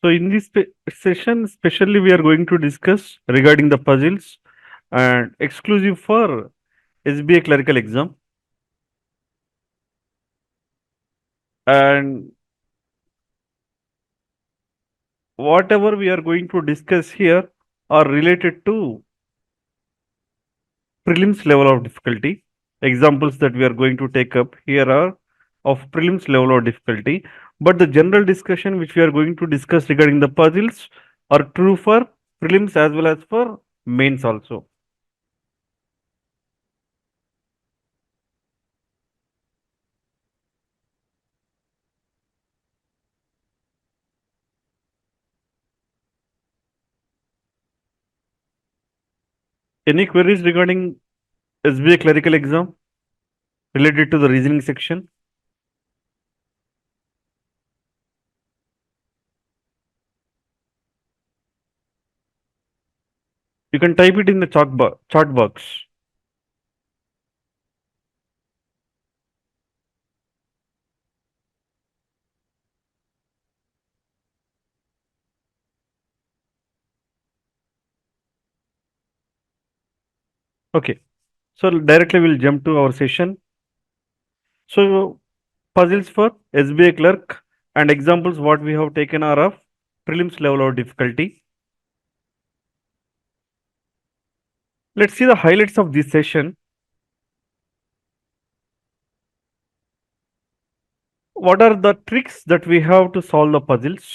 So in this session, especially we are going to discuss regarding the puzzles and exclusive for SBI clerical exam. And whatever we are going to discuss here are related to prelims level of difficulty. Examples that we are going to take up here are of prelims level of difficulty. But the general discussion which we are going to discuss regarding the puzzles are true for prelims as well as for mains also. Any queries regarding SBI clerical exam related to the reasoning section? You can type it in the chat box. Okay, so directly we'll jump to our session. So puzzles for SBI clerk and examples what we have taken are of prelims level of difficulty. Let's see the highlights of this session. What are the tricks that we have to solve the puzzles?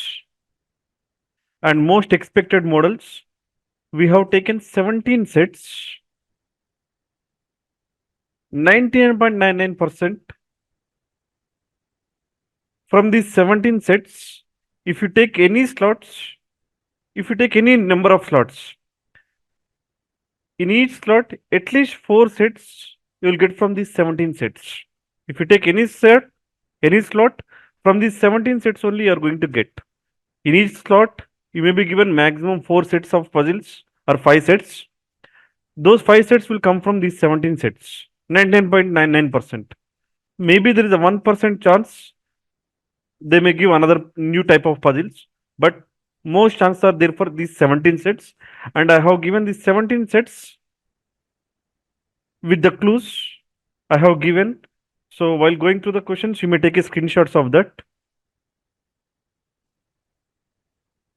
And most expected models, we have taken 17 sets, 99.99%. From these 17 sets, if you take any slots, if you take any number of slots, in each slot, at least 4 sets you will get from these 17 sets. If you take any set, any slot, from these 17 sets only you are going to get. In each slot, you may be given maximum 4 sets of puzzles or 5 sets. Those 5 sets will come from these 17 sets, 99.99%. Maybe there is a 1% chance they may give another new type of puzzles, but most chances are there for these 17 sets, and I have given these 17 sets with the clues I have given. So while going through the questions, you may take a screenshots of that.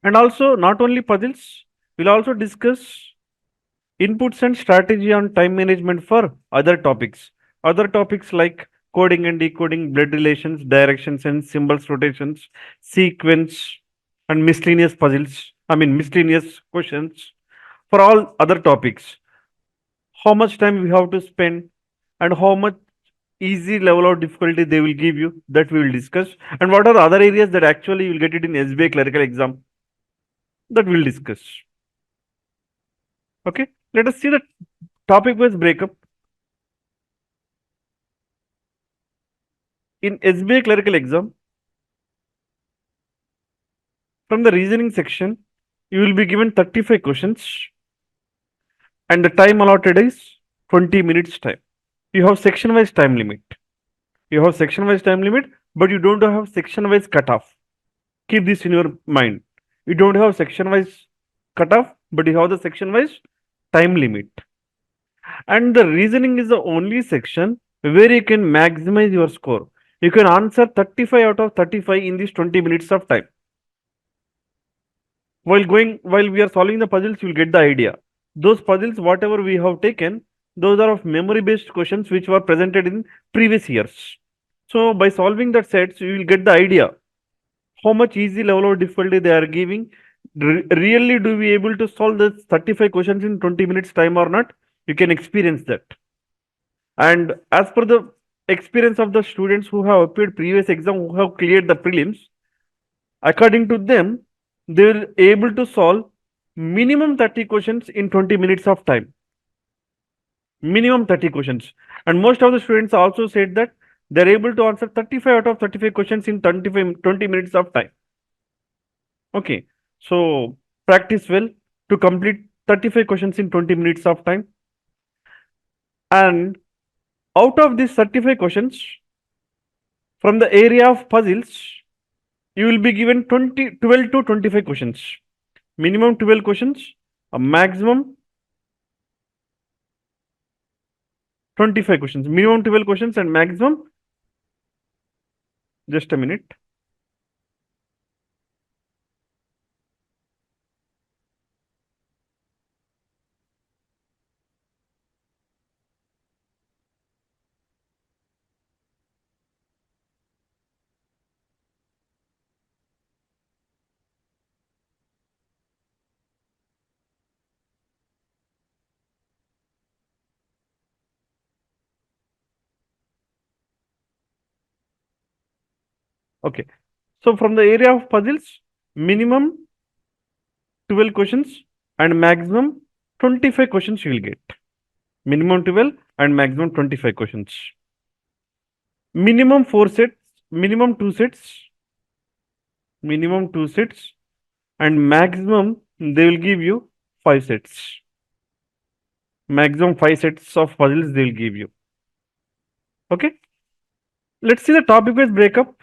And also not only puzzles, we'll also discuss inputs and strategy on time management for other topics. Other topics like coding and decoding, blood relations, directions and symbols rotations, sequence, and miscellaneous puzzles. I mean miscellaneous questions. For all other topics, how much time we have to spend and how much easy level of difficulty they will give you, that we will discuss. And what are the other areas that actually you will get it in SBI clerical exam, that we will discuss. Okay, let us see the topic wise breakup. In SBI clerical exam, from the reasoning section, you will be given 35 questions and the time allotted is 20 minutes time. You have section wise time limit. You have section wise time limit, but you don't have section wise cutoff. Keep this in your mind. You don't have section wise cutoff, but you have the section wise time limit. And the reasoning is the only section where you can maximize your score. You can answer 35 out of 35 in these 20 minutes of time. While we are solving the puzzles, you will get the idea. Those puzzles, whatever we have taken, those are of memory based questions which were presented in previous years. So by solving that sets, you will get the idea how much easy level of difficulty they are giving. Really, do we able to solve the 35 questions in 20 minutes time or not? You can experience that. And as per the experience of the students who have appeared previous exam, who have cleared the prelims, according to them, they were able to solve minimum 30 questions in 20 minutes of time. Minimum 30 questions. And most of the students also said that they're able to answer 35 out of 35 questions in 20 minutes of time. Okay, so practice well to complete 35 questions in 20 minutes of time. And out of these 35 questions, from the area of puzzles, you will be given 12 to 25 questions. Minimum 12 questions, a maximum 25 questions. Minimum 12 questions and maximum, just a minute. Okay. So from the area of puzzles, minimum 12 questions and maximum 25 questions you will get. Minimum 12 and maximum 25 questions. Minimum 4 sets, minimum 2 sets, minimum 2 sets, and maximum they will give you 5 sets. Maximum 5 sets of puzzles they will give you. Okay. Let's see the topic wise breakup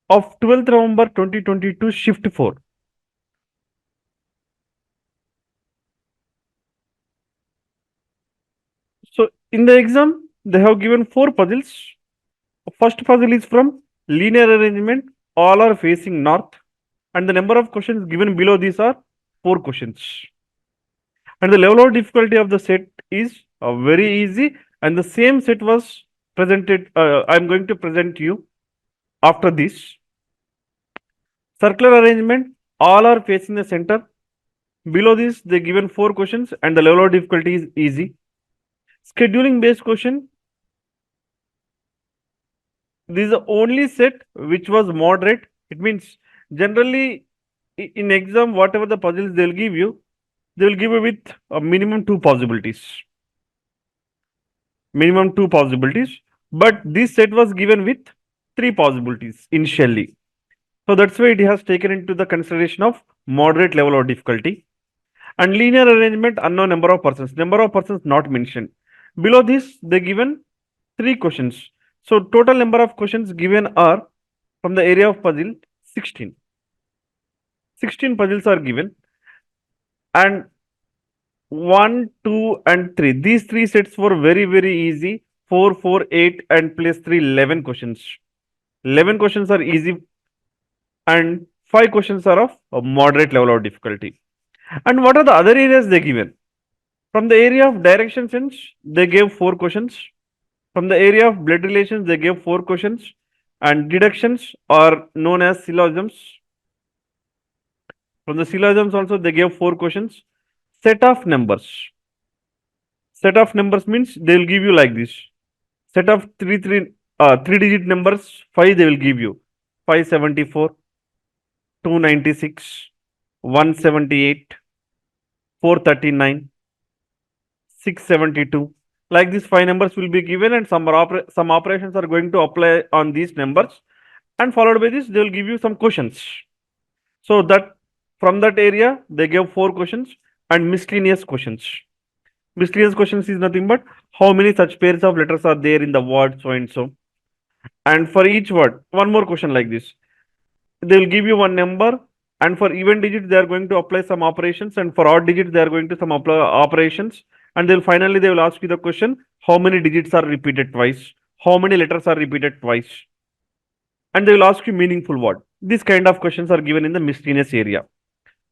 of 12th November 2022 shift 4. So in the exam, they have given 4 puzzles. First puzzle is from linear arrangement, all are facing north, and the number of questions given below these are 4 questions. And the level of difficulty of the set is very easy, and the same set was presented. I'm going to present you after this. Circular arrangement, all are facing the center. Below this, they given 4 questions, and the level of difficulty is easy. Scheduling based question, this is the only set which was moderate. It means generally in exam, whatever the puzzles they'll give you, they will give you with a minimum 2 possibilities. Minimum 2 possibilities. But this set was given with 3 possibilities initially. So that's why it has taken into the consideration of moderate level of difficulty. And linear arrangement, unknown number of persons. Number of persons not mentioned. Below this, they given 3 questions. So total number of questions given are from the area of puzzle 16. 16 puzzles are given, and 1, 2, and 3. These 3 sets were very easy. 4, 4, 8, and plus 3, 11 questions. 11 questions are easy, and 5 questions are of a moderate level of difficulty. And what are the other areas they given? From the area of direction sense, they gave 4 questions. From the area of blood relations, they gave 4 questions. And deductions are known as syllogisms. From the syllogisms also, they gave 4 questions. Set of numbers. Set of numbers means they will give you like this. Set of 3 digit numbers, 5 they will give you. 574, 296, 178, 439, 672. Like this, 5 numbers will be given, and some operations are going to apply on these numbers, and followed by this, they will give you some questions. So that from that area, they gave 4 questions and miscellaneous questions. Miscellaneous questions is nothing but how many such pairs of letters are there in the word so and so. And for each word, one more question like this. They will give you one number, and for even digits, they are going to apply some operations, and for odd digits, they are going to some apply operations. And they'll finally they will ask you the question: how many digits are repeated twice? How many letters are repeated twice? And they will ask you meaningful word. These kind of questions are given in the miscellaneous area.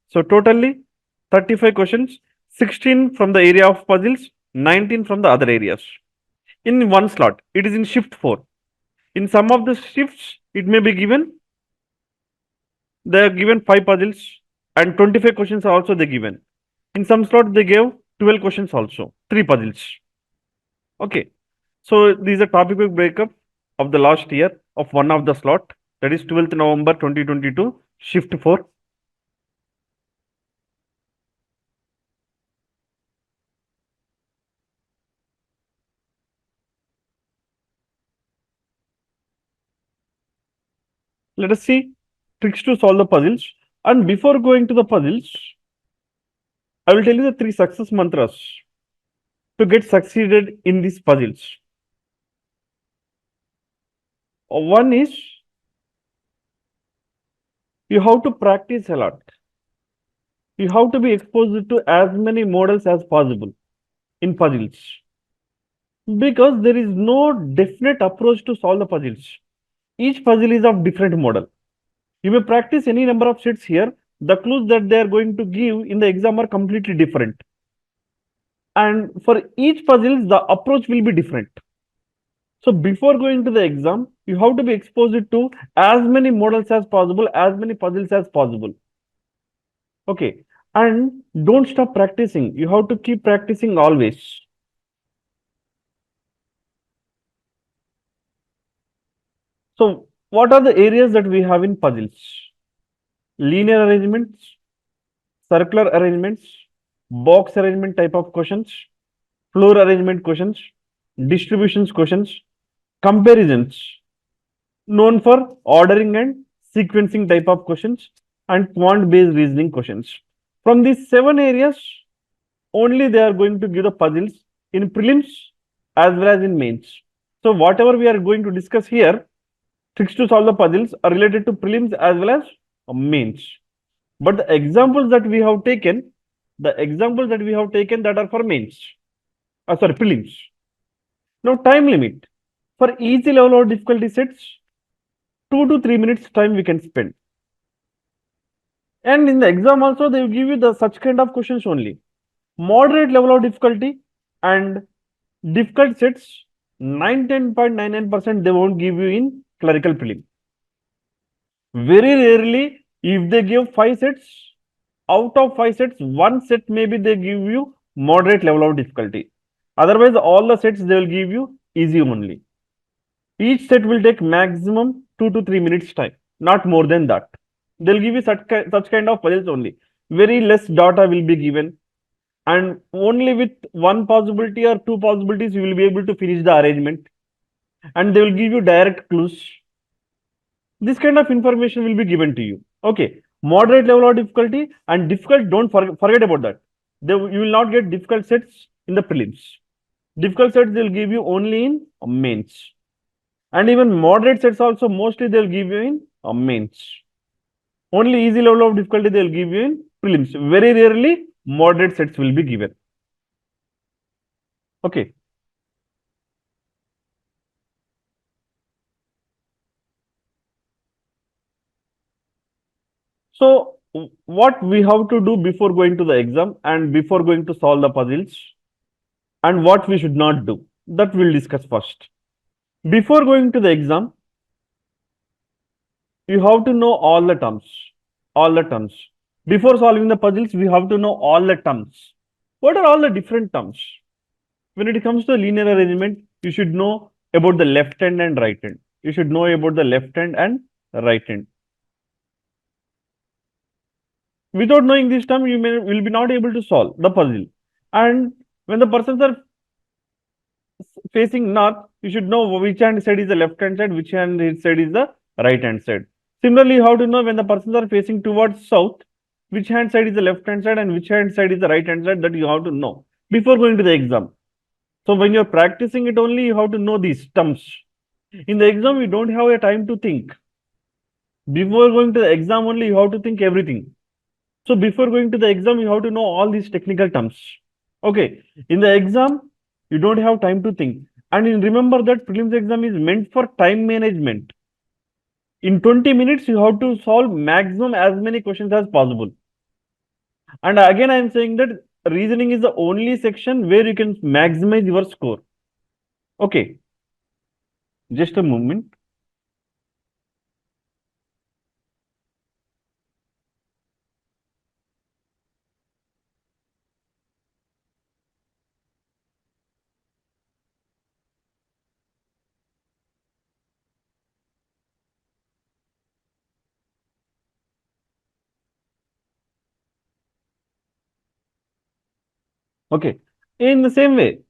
So totally 35 questions, 16 from the area of puzzles, 19 from the other areas. In one slot, it is in shift 4. In some of the shifts, it may be given, they are given 5 puzzles and 25 questions are also they given. In some slot, they gave 12 questions also, 3 puzzles. Okay. So these are topic breakup of the last year of one of the slot, that is 12th November 2022, shift 4. Let us see tricks to solve the puzzles. And before going to the puzzles, I will tell you the 3 success mantras to get succeeded in these puzzles. One is you have to practice a lot. You have to be exposed to as many models as possible in puzzles, because there is no definite approach to solve the puzzles. Each puzzle is of different model. You may practice any number of sets here. The clues that they are going to give in the exam are completely different. And for each puzzle, the approach will be different. So before going to the exam, you have to be exposed to as many models as possible, as many puzzles as possible. Okay. And don't stop practicing. You have to keep practicing always. So what are the areas that we have in puzzles? Linear arrangements, circular arrangements, box arrangement type of questions, floor arrangement questions, distributions questions, comparisons, known for ordering and sequencing type of questions, and quant based reasoning questions. From these 7 areas, only they are going to give the puzzles in prelims as well as in mains. So whatever we are going to discuss here, tricks to solve the puzzles, are related to prelims as well as mains. But the examples that we have taken, that are for mains, prelims. Now time limit. For easy level of difficulty sets, 2 to 3 minutes time we can spend. And in the exam also, they will give you the such kind of questions only. Moderate level of difficulty and difficult sets, 99.99% they won't give you in clerical prelim. Very rarely, if they give 5 sets, out of 5 sets, 1 set maybe they give you moderate level of difficulty. Otherwise, all the sets they will give you easy only. Each set will take maximum 2 to 3 minutes time, not more than that. They'll give you such kind of puzzles only. Very less data will be given, and only with 1 possibility or 2 possibilities you will be able to finish the arrangement, and they will give you direct clues. This kind of information will be given to you. Okay, moderate level of difficulty and difficult, don't forget about that. You will not get difficult sets in the prelims. Difficult sets they'll give you only in mains. And even moderate sets also mostly they'll give you in mains. Only easy level of difficulty they'll give you in prelims. Very rarely moderate sets will be given. Okay. So what we have to do before going to the exam and before going to solve the puzzles, and what we should not do, that we'll discuss first. Before going to the exam, you have to know all the terms. Before solving the puzzles, we have to know all the terms. What are all the different terms? When it comes to linear arrangement, you should know about the left hand and right hand. You should know about the left hand and right hand. Without knowing this term, you will be not able to solve the puzzle. And when the persons are facing north, you should know which hand side is the left hand side, which hand side is the right hand side. Similarly, you have to know when the persons are facing towards south, which hand side is the left hand side and which hand side is the right hand side, that you have to know before going to the exam. So when you're practicing it only, you have to know these terms. In the exam, you don't have a time to think. Before going to the exam only, you have to think everything. So before going to the exam, you have to know all these technical terms. Okay. In the exam, you don't have time to think. And remember that prelims exam is meant for time management. In 20 minutes, you have to solve maximum as many questions as possible. And again, I am saying that reasoning is the only section where you can maximize your score. Okay. Just a moment. Okay. In the same way,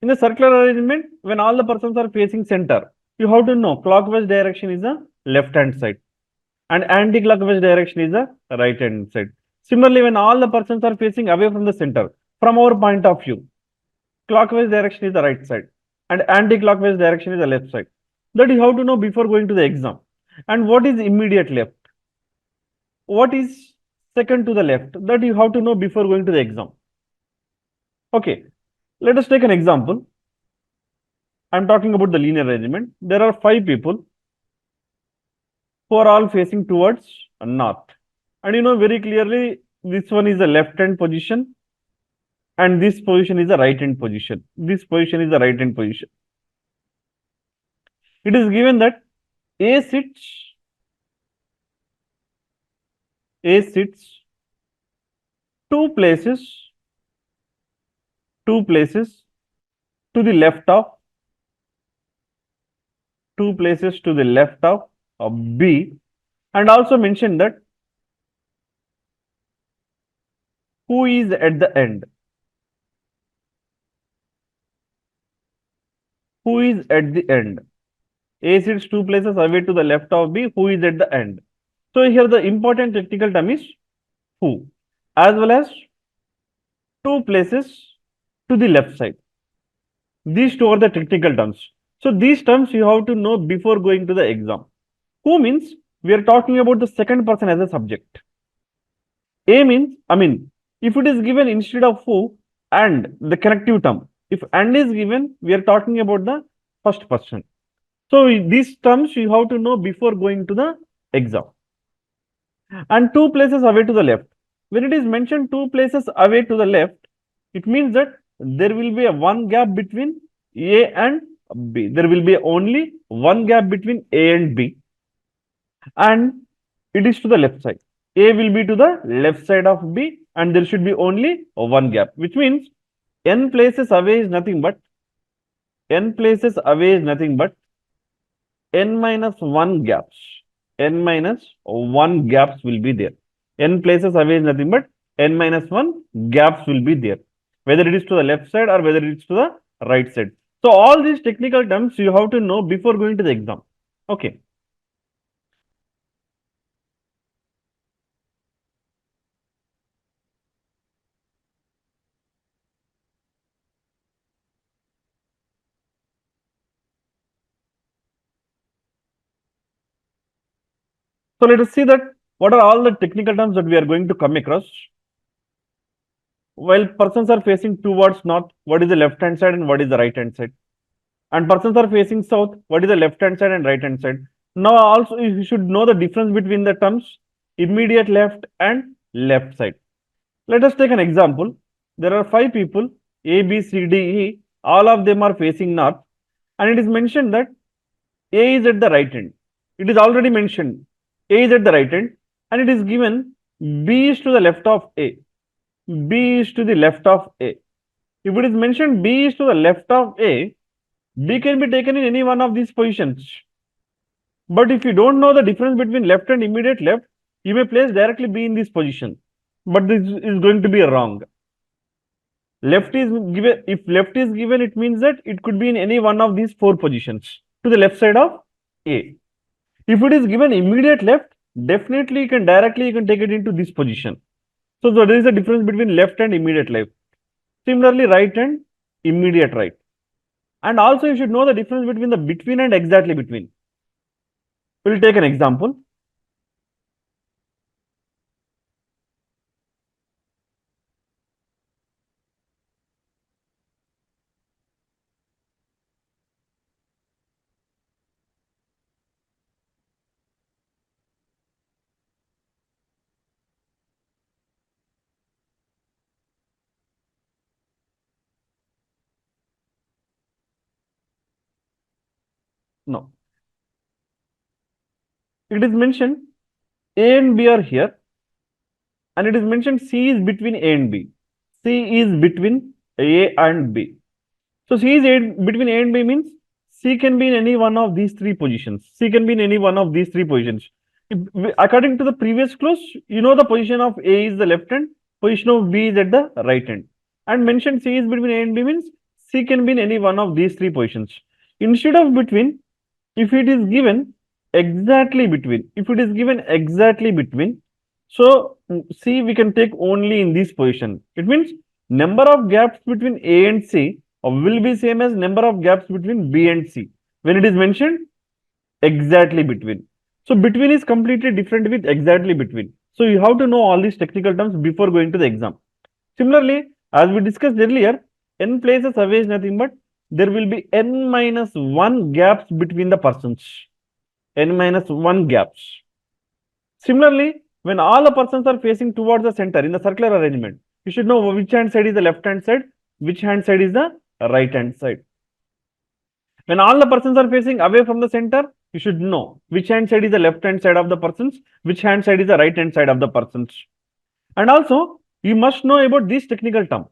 in the circular arrangement, when all the persons are facing center, you have to know clockwise direction is the left hand side and anti-clockwise direction is the right hand side. Similarly, when all the persons are facing away from the center, from our point of view, clockwise direction is the right side and anti-clockwise direction is the left side. that you have to know before going to the exam. And what is immediate left? What is second to the left? That you have to know before going to the exam. Okay, let us take an example. I'm talking about the linear arrangement. There are 5 people who are all facing towards north. And you know very clearly, this one is the left hand position and this position is the right hand position. This position is the right hand position. It is given that A sits two places to the left of B, and also mention that who is at the end. Who is at the end? A sits 2 places away to the left of B. Who is at the end? So here the important technical term is who, as well as 2 places to the left side. These two are the technical terms. So these terms you have to know before going to the exam. Who means we are talking about the second person as a subject. A means, if it is given instead of who and the connective term, if and is given, we are talking about the first person. So these terms you have to know before going to the exam. And 2 places away to the left. When it is mentioned 2 places away to the left, it means that there will be a one gap between A and B. There will be only one gap between A and B. And it is to the left side. A will be to the left side of B and there should be only one gap, which means n places away is nothing but n minus 1 gaps. N minus 1 gaps will be there. N places away is nothing but n minus 1 gaps will be there, whether it is to the left side or whether it is to the right side. So all these technical terms you have to know before going to the exam. Okay. So let us see that what are all the technical terms that we are going to come across. While persons are facing towards north, what is the left hand side and what is the right hand side? And persons are facing south, what is the left hand side and right hand side? Now also you should know the difference between the terms immediate left and left side. Let us take an example. There are 5 people, A, B, C, D, E. All of them are facing north. And it is mentioned that A is at the right end. It is already mentioned. A is at the right end. And it is given B is to the left of A. B is to the left of A. If it is mentioned B is to the left of A, B can be taken in any one of these positions. But if you don't know the difference between left and immediate left, you may place directly B in this position. But this is going to be wrong. Left is given. If left is given, it means that it could be in any one of these 4 positions to the left side of A. If it is given immediate left, definitely you can take it into this position. So there is a difference between left and immediate left. Similarly, right and immediate right. And also you should know the difference between the between and exactly between. We'll take an example. No. It is mentioned A and B are here. And it is mentioned C is between A and B. C is between A and B. So C is between A and B means C can be in any one of these 3 positions. C can be in any one of these 3 positions. According to the previous clause, you know the position of A is the left hand, position of B is at the right hand. And mentioned C is between A and B means C can be in any one of these 3 positions. Instead of between, if it is given exactly between, so C we can take only in this position. It means number of gaps between A and C will be same as number of gaps between B and C. When it is mentioned Exactly between. So between is completely different with exactly between. So you have to know all these technical terms before going to the exam. Similarly, as we discussed earlier, n places away is nothing but there will be n minus 1 gaps between the persons. N minus 1 gaps. Similarly, when all the persons are facing towards the center in the circular arrangement, you should know which hand side is the left hand side, which hand side is the right hand side. When all the persons are facing away from the center, you should know which hand side is the left hand side of the persons, which hand side is the right hand side of the persons. And also, you must know about this technical term.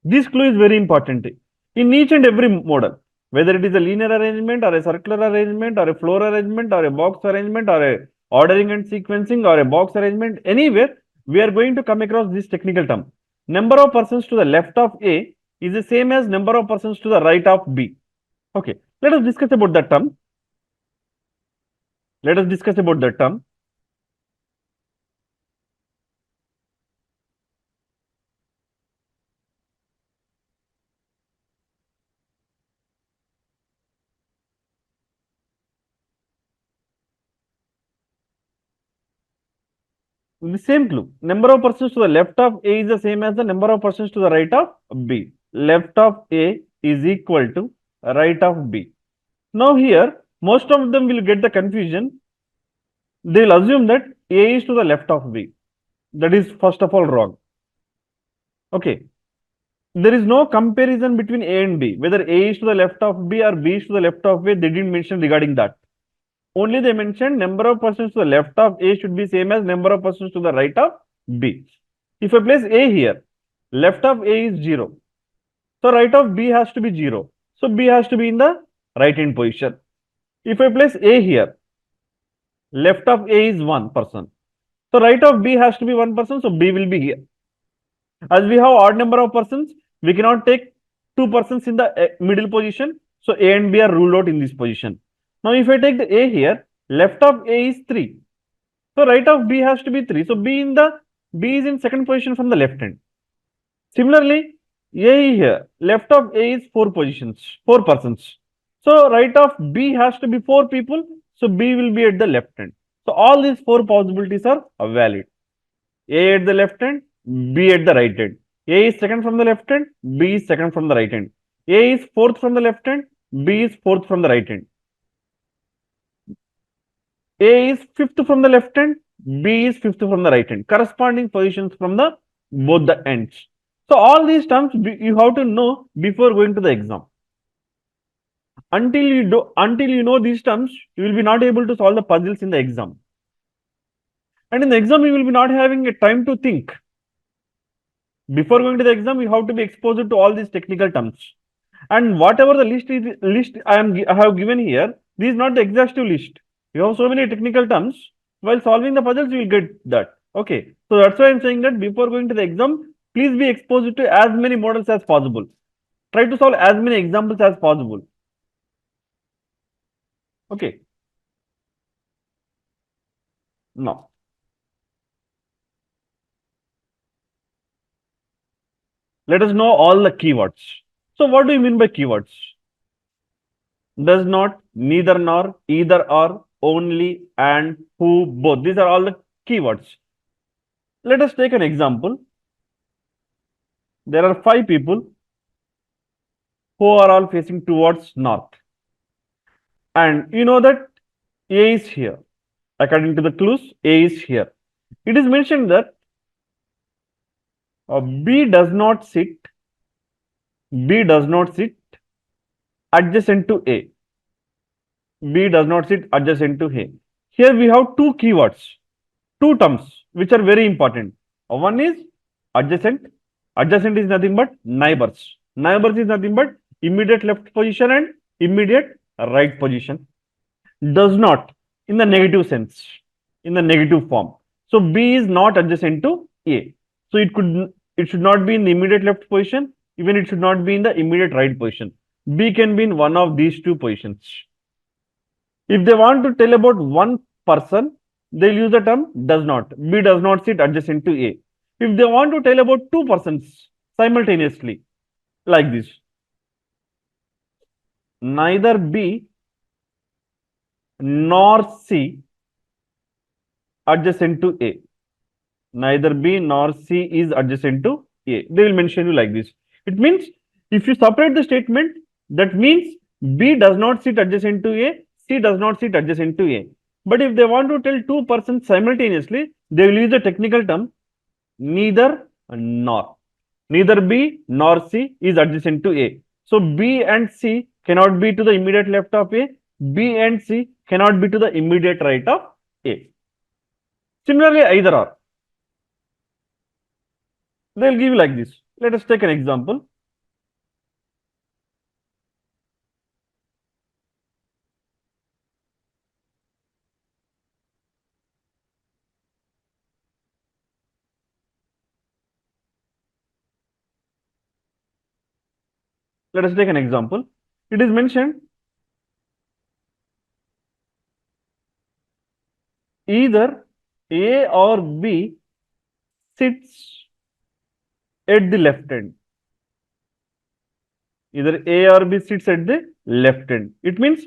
This clue is very important in each and every model, whether it is a linear arrangement or a circular arrangement or a floor arrangement or a box arrangement or a ordering and sequencing or a box arrangement, anywhere we are going to come across this technical term. Number of persons to the left of A is the same as number of persons to the right of B. Okay, let us discuss about that term. Let us discuss about that term. The same clue. Number of persons to the left of A is the same as the number of persons to the right of B. Left of A is equal to right of B. Now here, most of them will get the confusion. They will assume that A is to the left of B. That is first of all wrong. Okay. There is no comparison between A and B. Whether A is to the left of B or B is to the left of A, they didn't mention regarding that. Only they mentioned number of persons to the left of A should be same as number of persons to the right of B. If I place A here, left of A is 0. So right of B has to be 0. So B has to be in the right hand position. If I place A here, left of A is 1 person. So right of B has to be 1 person. So B will be here. As we have odd number of persons, we cannot take 2 persons in the middle position. So A and B are ruled out in this position. Now if I take the A here, left of A is 3. So right of B has to be 3. So B is in second position from the left hand. Similarly, A here, left of A is 4 positions, 4 persons. So right of B has to be 4 people. So B will be at the left hand. So all these 4 possibilities are valid. A at the left hand, B at the right hand. A is second from the left hand, B is second from the right hand. A is fourth from the left hand, B is fourth from the right hand. A is fifth from the left hand, B is fifth from the right hand. Corresponding positions from the both the ends. So all these terms you have to know before going to the exam. Until you know these terms, you will be not able to solve the puzzles in the exam. And in the exam, you will be not having a time to think. Before going to the exam, you have to be exposed to all these technical terms. And whatever the list I have given here, this is not the exhaustive list. You have so many technical terms. While solving the puzzles, you will get that. Okay. So that's why I'm saying that before going to the exam, please be exposed to as many models as possible. Try to solve as many examples as possible. Okay. Now, let us know all the keywords. So what do you mean by keywords? Does not, neither nor, either or, only, and, who, both. These are all the keywords. Let us take an example. There are 5 people who are all facing towards north. And you know that A is here. According to the clues, A is here. It is mentioned that B does not sit adjacent to A. B does not sit adjacent to A. Here we have 2 keywords, 2 terms which are very important. One is adjacent. Adjacent is nothing but neighbors. Neighbors is nothing but immediate left position and immediate right position. Does not in the negative sense, in the negative form. So B is not adjacent to A. So it should not be in the immediate left position. Even it should not be in the immediate right position. B can be in one of these 2 positions. If they want to tell about one person, they'll use the term does not. B does not sit adjacent to A. If they want to tell about 2 persons simultaneously, like this, neither B nor C adjacent to A. Neither B nor C is adjacent to A. They will mention you like this. It means if you separate the statement, that means B does not sit adjacent to A, C does not sit adjacent to A. But if they want to tell two persons simultaneously, they will use the technical term neither nor. Neither B nor C is adjacent to A. So B and C cannot be to the immediate left of A. B and C cannot be to the immediate right of A. Similarly, either or. They'll give you like this. Let us take an example. Let us take an example. It is mentioned either A or B sits at the left end. Either A or B sits at the left end. It means,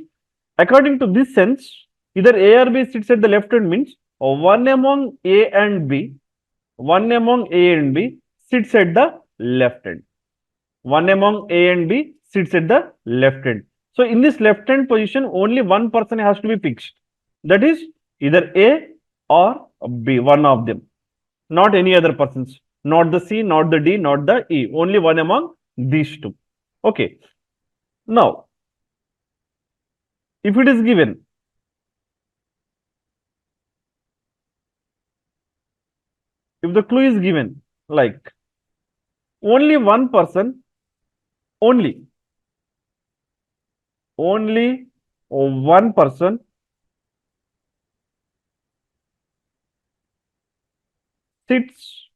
according to this sense, either A or B sits at the left end means one among A and B, one among A and B sits at the left end. One among A and B sits at the left end. So in this left hand position, only one person has to be fixed. That is either A or B, one of them. Not any other persons. Not the C, not the D, not the E. Only one among these two. Okay. Now, if it is given, if the clue is given, like only one person, only one person sits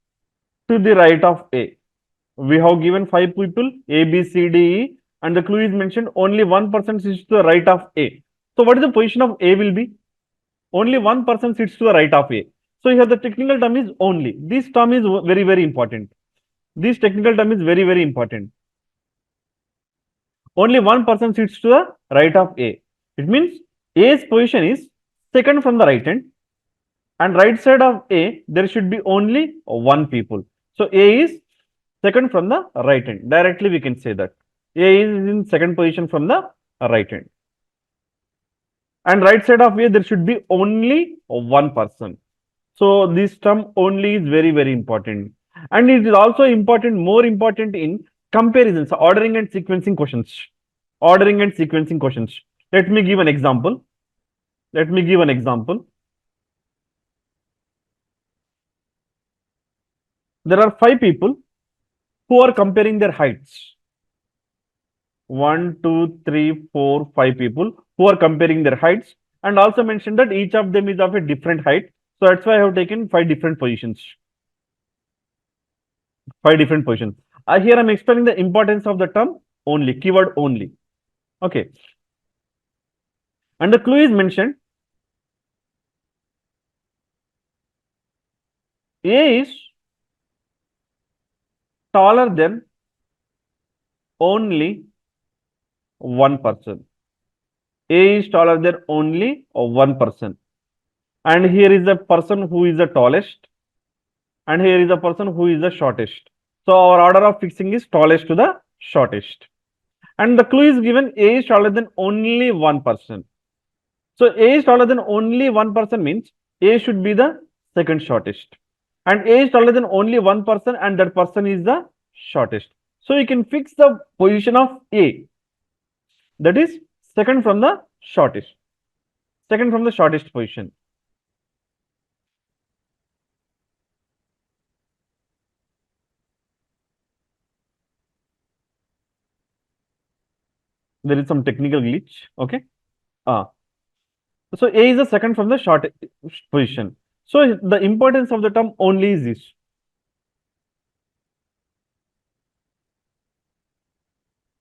to the right of A. We have given 5 people, A, B, C, D, E, and the clue is mentioned only one person sits to the right of A. So what is the position of A will be? Only one person sits to the right of A. So here the technical term is only. This term is very, very important. This technical term is very, very important. Only one person sits to the right of A. It means A's position is second from the right hand, and right side of A, there should be only one people. So A is second from the right hand. Directly we can say that A is in second position from the right hand. And right side of A, there should be only one person. So this term only is very, very important. And it is also important, more important in comparisons, ordering and sequencing questions. Ordering and sequencing questions. Let me give an example. Let me give an example. There are 5 people who are comparing their heights. 1, 2, 3, 4, 5 people who are comparing their heights, and also mentioned that each of them is of a different height. So that's why I have taken 5 different positions. 5 different positions. Here I'm explaining the importance of the term only, keyword only. Okay. And the clue is mentioned. A is taller than only one person. A is taller than only one person. And here is the person who is the tallest. And here is the person who is the shortest. So our order of fixing is tallest to the shortest. And the clue is given A is taller than only one person. So A is taller than only one person means A should be the second shortest. And A is taller than only one person, and that person is the shortest. So you can fix the position of A. That is second from the shortest. Second from the shortest position. There is some technical glitch. Okay. So A is the second from the short position. So the importance of the term only is this.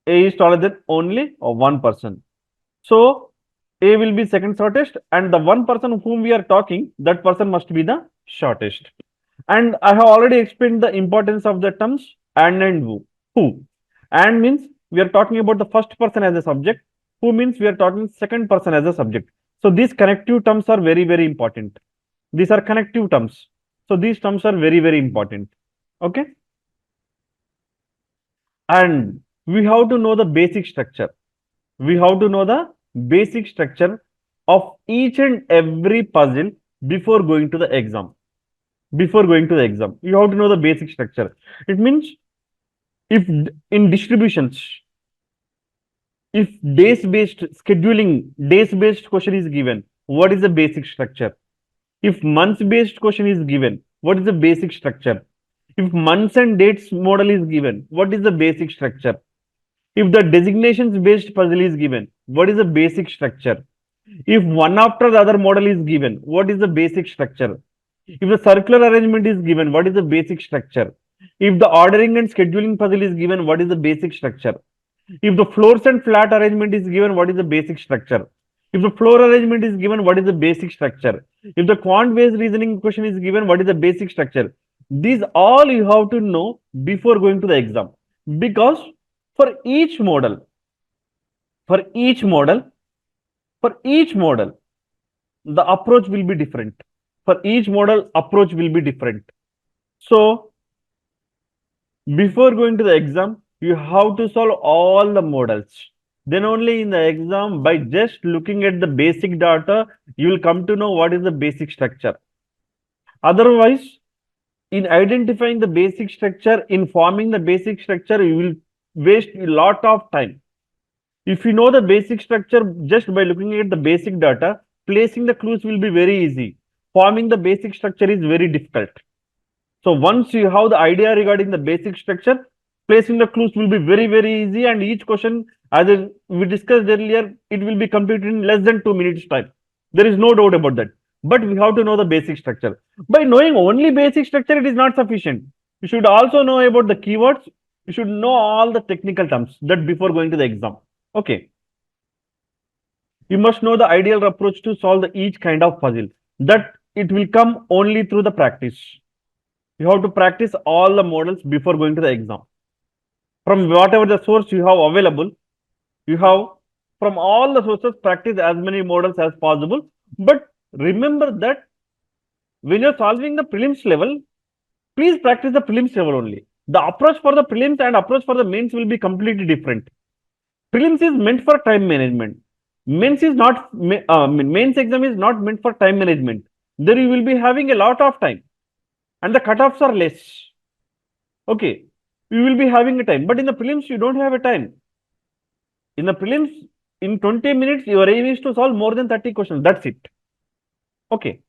A is taller than only one person. So A will be second shortest, and the one person whom we are talking, that person must be the shortest. And I have already explained the importance of the terms and who. And means we are talking about the first person as a subject. Who means we are talking second person as a subject. So these connective terms are very, very important. These are connective terms. So these terms are very, very important. Okay. And we have to know the basic structure. We have to know the basic structure of each and every puzzle before going to the exam. Before going to the exam, you have to know the basic structure. It means if in distributions, if days-based scheduling, days-based question is given, what is the basic structure? If months-based question is given, what is the basic structure? If months and dates model is given, what is the basic structure? If the designations-based puzzle is given, what is the basic structure? If one after the other model is given, what is the basic structure? If the circular arrangement is given, what is the basic structure? If the ordering and scheduling puzzle is given, what is the basic structure? If the floors and flat arrangement is given, what is the basic structure? If the floor arrangement is given, what is the basic structure? If the quant-based reasoning question is given, what is the basic structure? These all you have to know before going to the exam. Because for each model, for each model, for each model, the approach will be different. For each model, approach will be different. So, before going to the exam, you have to solve all the models. Then only in the exam, by just looking at the basic data, you will come to know what is the basic structure. Otherwise, in identifying the basic structure, in forming the basic structure, you will waste a lot of time. If you know the basic structure just by looking at the basic data, placing the clues will be very easy. Forming the basic structure is very difficult. So once you have the idea regarding the basic structure, placing the clues will be very, very easy, and each question, as we discussed earlier, it will be completed in less than 2 minutes time. There is no doubt about that. But we have to know the basic structure. By knowing only basic structure, it is not sufficient. You should also know about the keywords. You should know all the technical terms that before going to the exam. Okay. You must know the ideal approach to solve each kind of puzzle. That it will come only through the practice. You have to practice all the models before going to the exam. From whatever the source you have available, you have from all the sources practice as many models as possible. But remember that when you're solving the prelims level, please practice the prelims level only. The approach for the prelims and approach for the mains will be completely different. Prelims is meant for time management. Mains is not, mains exam is not meant for time management. There you will be having a lot of time and the cutoffs are less. Okay, you will be having a time, but in the prelims, you don't have a time. In the prelims, in 20 minutes, your aim is to solve more than 30 questions. That's it. Okay.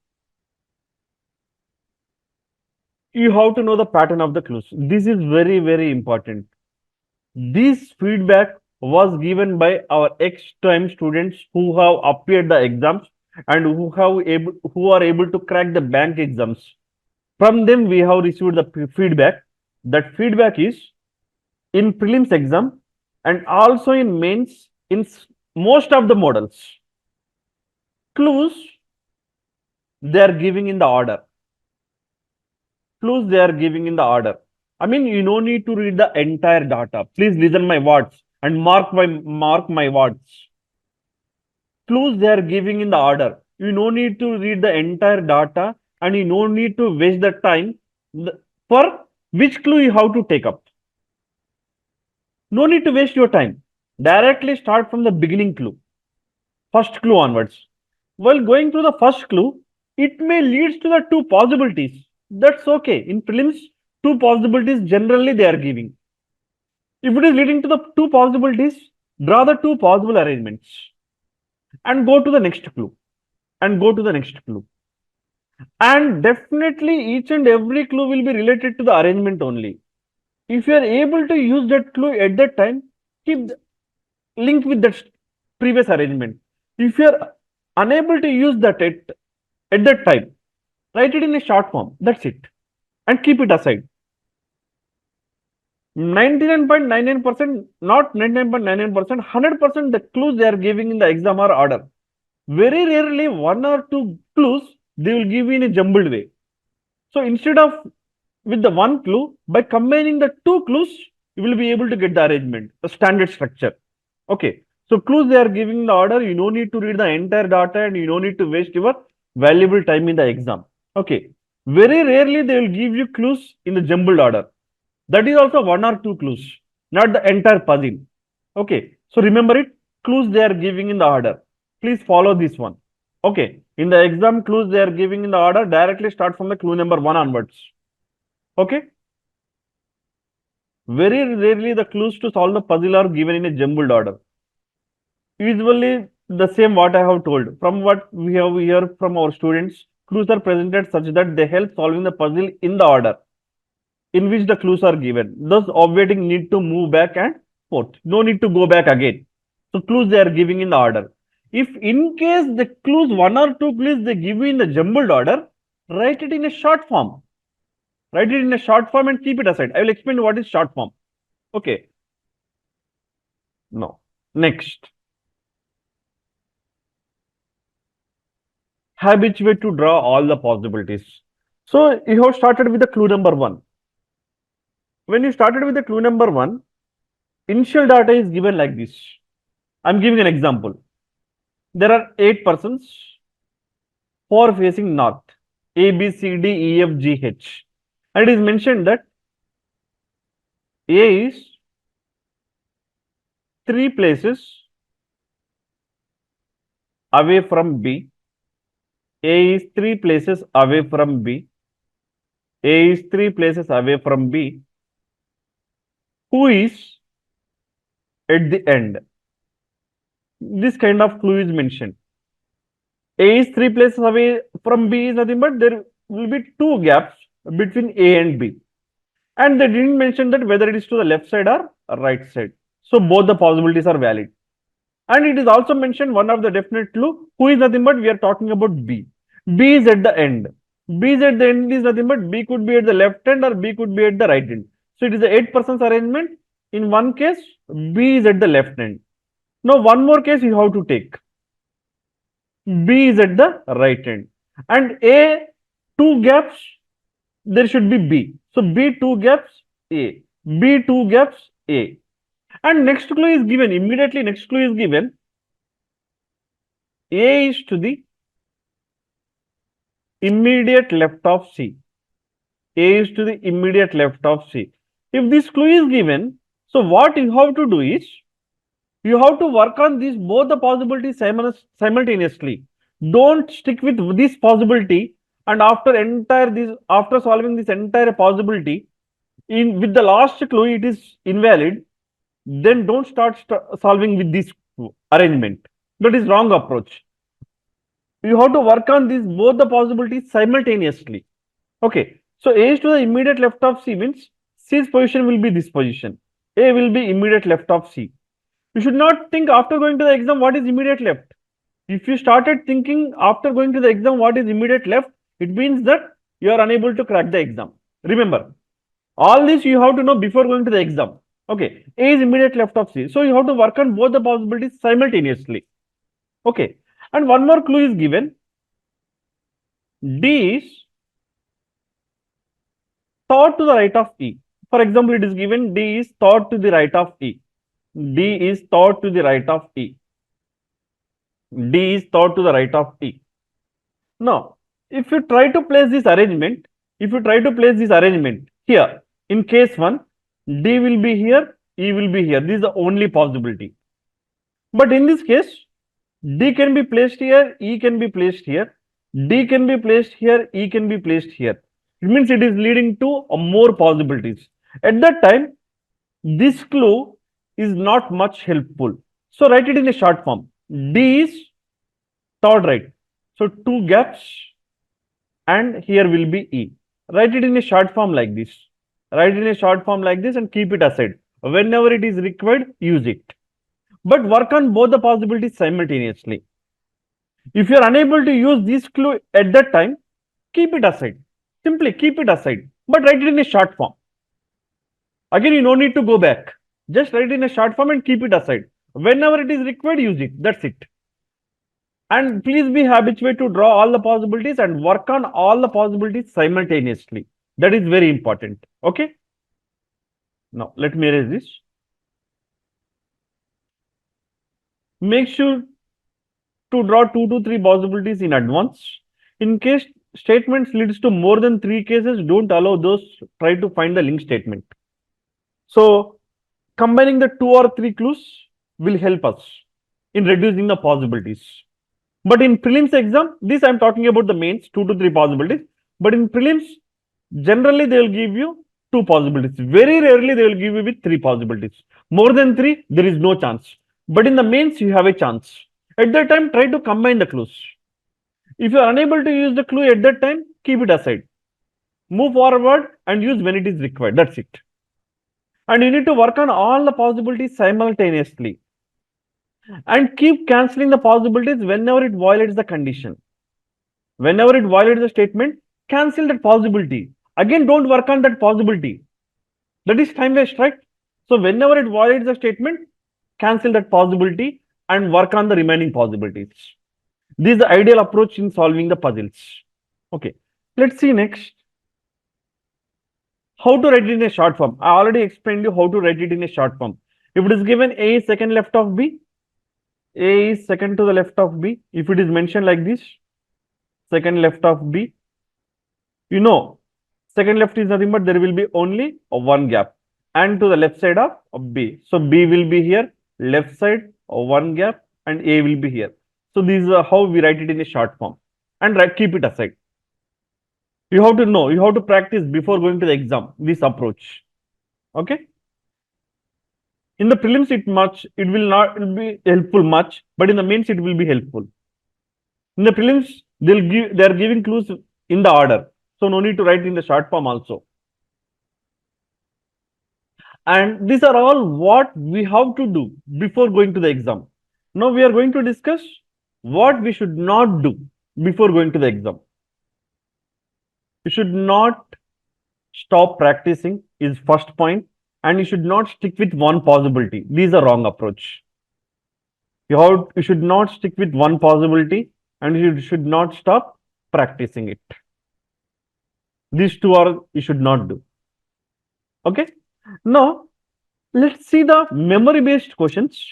You have to know the pattern of the clues. This is very, very important. This feedback was given by our ex-time students who have appeared the exams and who are able to crack the bank exams. From them, we have received the feedback. That feedback is in prelims exam and also in mains in most of the models. Clues, they are giving in the order. Clues, they are giving in the order. I mean, you no need to read the entire data. Please listen my words and mark my words. Clues, they are giving in the order. You no need to read the entire data and you no need to waste the time for which clue you have to take up. No need to waste your time. Directly start from the beginning clue. First clue onwards. While going through the first clue, it may lead to the two possibilities. That's okay. In prelims, two possibilities generally they are giving. If it is leading to the two possibilities, draw the two possible arrangements and go to the next clue and go to the next clue. And definitely each and every clue will be related to the arrangement only. If you are able to use that clue at that time, keep link with that previous arrangement. If you are unable to use that at that time, write it in a short form. That's it. And keep it aside. 99.99%, not 99.99%, 100% the clues they are giving in the exam are order. Very rarely, one or two clues they will give you in a jumbled way. So instead of with the one clue, by combining the two clues, you will be able to get the arrangement, the standard structure. Okay. So clues they are giving the order, you no need to read the entire data and you no need to waste your valuable time in the exam. Okay. Very rarely they will give you clues in the jumbled order. That is also one or two clues, not the entire puzzle. Okay. So remember it, clues they are giving in the order. Please follow this one. Okay. In the exam, clues they are giving in the order, directly start from the clue number 1 onwards. Okay. Very rarely the clues to solve the puzzle are given in a jumbled order. Usually the same what I have told. From what we have heard from our students, clues are presented such that they help solving the puzzle in the order in which the clues are given. Thus, obviating need to move back and forth. No need to go back again. So, clues they are giving in the order. If in case the clues, one or two clues they give you in the jumbled order, write it in a short form. Write it in a short form and keep it aside. I will explain what is short form. Okay. No. Next. Habituate to draw all the possibilities. So, you have started with the clue number 1. When you started with the clue number 1, initial data is given like this. I'm giving an example. There are 8 persons, 4 facing north, A, B, C, D, E, F, G, H. And it is mentioned that A is 3 places away from B. A is 3 places away from B. A is 3 places away from B. Who is at the end? This kind of clue is mentioned. A is 3 places away from B is nothing but there will be 2 gaps between A and B. And they didn't mention that whether it is to the left side or right side. So both the possibilities are valid. And it is also mentioned one of the definite clue, who is nothing but we are talking about B. B is at the end. B is at the end is nothing but B could be at the left end or B could be at the right end. So it is a 8 persons arrangement. In one case, B is at the left end. Now one more case you have to take. B is at the right end. And A, 2 gaps, there should be B. So B 2 gaps, A. B 2 gaps, A. And next clue is given, immediately next clue is given. A is to the immediate left of C. A is to the immediate left of C. If this clue is given, so what you have to do is, you have to work on these both the possibilities simultaneously. Don't stick with this possibility and after solving this entire possibility, with the last clue it is invalid, then don't start solving with this arrangement. That is wrong approach. You have to work on these both the possibilities simultaneously. Okay. So A is to the immediate left of C means C's position will be this position. A will be immediate left of C. You should not think after going to the exam what is immediate left. If you started thinking after going to the exam what is immediate left, it means that you are unable to crack the exam. Remember, all this you have to know before going to the exam. Okay, A is immediate left of C. So you have to work on both the possibilities simultaneously. Okay, and one more clue is given. D is thought to the right of E. For example, it is given D is thought to the right of E. D is thought to the right of E. D is thought to the right of E. Now, if you try to place this arrangement, here, in case 1, D will be here, E will be here. This is the only possibility. But in this case, D can be placed here, E can be placed here, D can be placed here, E can be placed here. It means it is leading to more possibilities. At that time, this clue is not much helpful. So write it in a short form. D is third right. So 2 gaps and here will be E. Write it in a short form like this. Write it in a short form like this and keep it aside. Whenever it is required, use it. But work on both the possibilities simultaneously. If you are unable to use this clue at that time, keep it aside. Simply keep it aside. But write it in a short form. Again, you don't need to go back. Just write it in a short form and keep it aside. Whenever it is required, use it. That's it. And please be habituated to draw all the possibilities and work on all the possibilities simultaneously. That is very important. Okay. Now, let me erase this. Make sure to draw 2 to 3 possibilities in advance. In case statements leads to more than 3 cases, don't allow those, try to find the link statement. So combining the 2 or 3 clues will help us in reducing the possibilities. But in prelims exam, this I'm talking about the mains, 2 to 3 possibilities. But in prelims, generally they will give you 2 possibilities. Very rarely they will give you with 3 possibilities. More than 3, there is no chance. But in the mains, you have a chance. At that time, try to combine the clues. If you are unable to use the clue at that time, keep it aside. Move forward and use when it is required. That's it. And you need to work on all the possibilities simultaneously. And keep cancelling the possibilities whenever it violates the condition. Whenever it violates the statement, cancel that possibility. Again, don't work on that possibility. That is time waste, right? So whenever it violates the statement, cancel that possibility and work on the remaining possibilities. This is the ideal approach in solving the puzzles. Okay, let's see next. How to write it in a short form. I already explained you how to write it in a short form. If it is given A is second left of B, A is second to the left of B. If it is mentioned like this, second left of B, you know, second left is nothing but there will be only one gap and to the left side of B. So B will be here, left side, one gap and A will be here. So this is how we write it in a short form and keep it aside. You have to know, you have to practice before going to the exam, this approach. Okay. In the prelims, it will not be helpful much, but in the mains, it will be helpful. In the prelims, they are giving clues in the order. So no need to write in the short form also. And these are all what we have to do before going to the exam. Now we are going to discuss what we should not do before going to the exam. You should not stop practicing is first point, and you should not stick with one possibility. These are wrong approach. You should not stick with one possibility and you should not stop practicing it. These two are you should not do. Okay. Now let's see the memory based questions.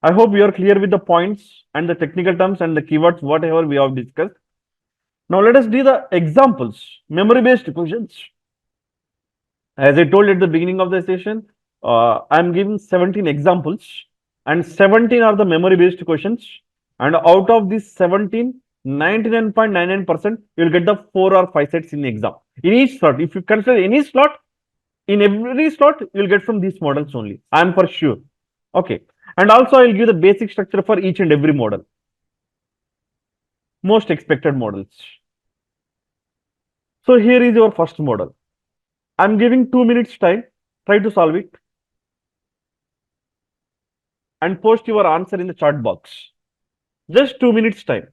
I hope you are clear with the points and the technical terms and the keywords, whatever we have discussed. Now let us do the examples, memory based questions. As I told at the beginning of the session, I am giving 17 examples and 17 are the memory based questions. And out of these 17, 99.99% you will get the 4 or 5 sets in the exam. In each slot, if you consider any slot, in every slot, you will get from these models only. I am for sure. Okay. And also, I will give the basic structure for each and every model. Most expected models. So here is your first model. I am giving 2 minutes time. Try to solve it. And post your answer in the chat box. Just 2 minutes time.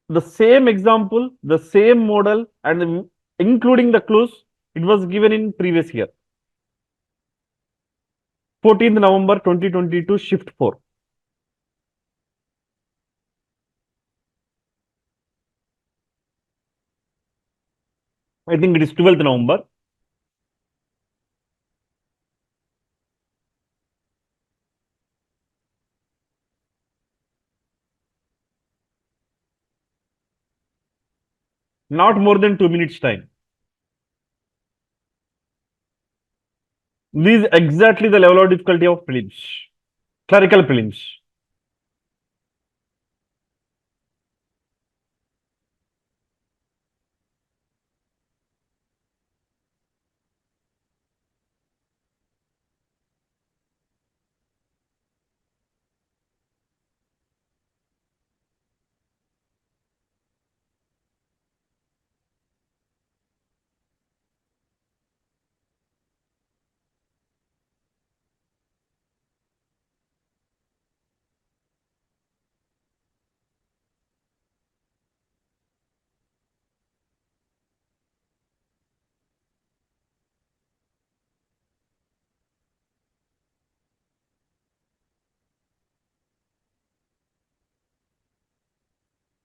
The same example, the same model, and including the clues, it was given in previous year. 14th November 2022, shift 4. I think it is 12th November. Not more than 2 minutes time. This is exactly the level of difficulty of prelims, clerical prelims.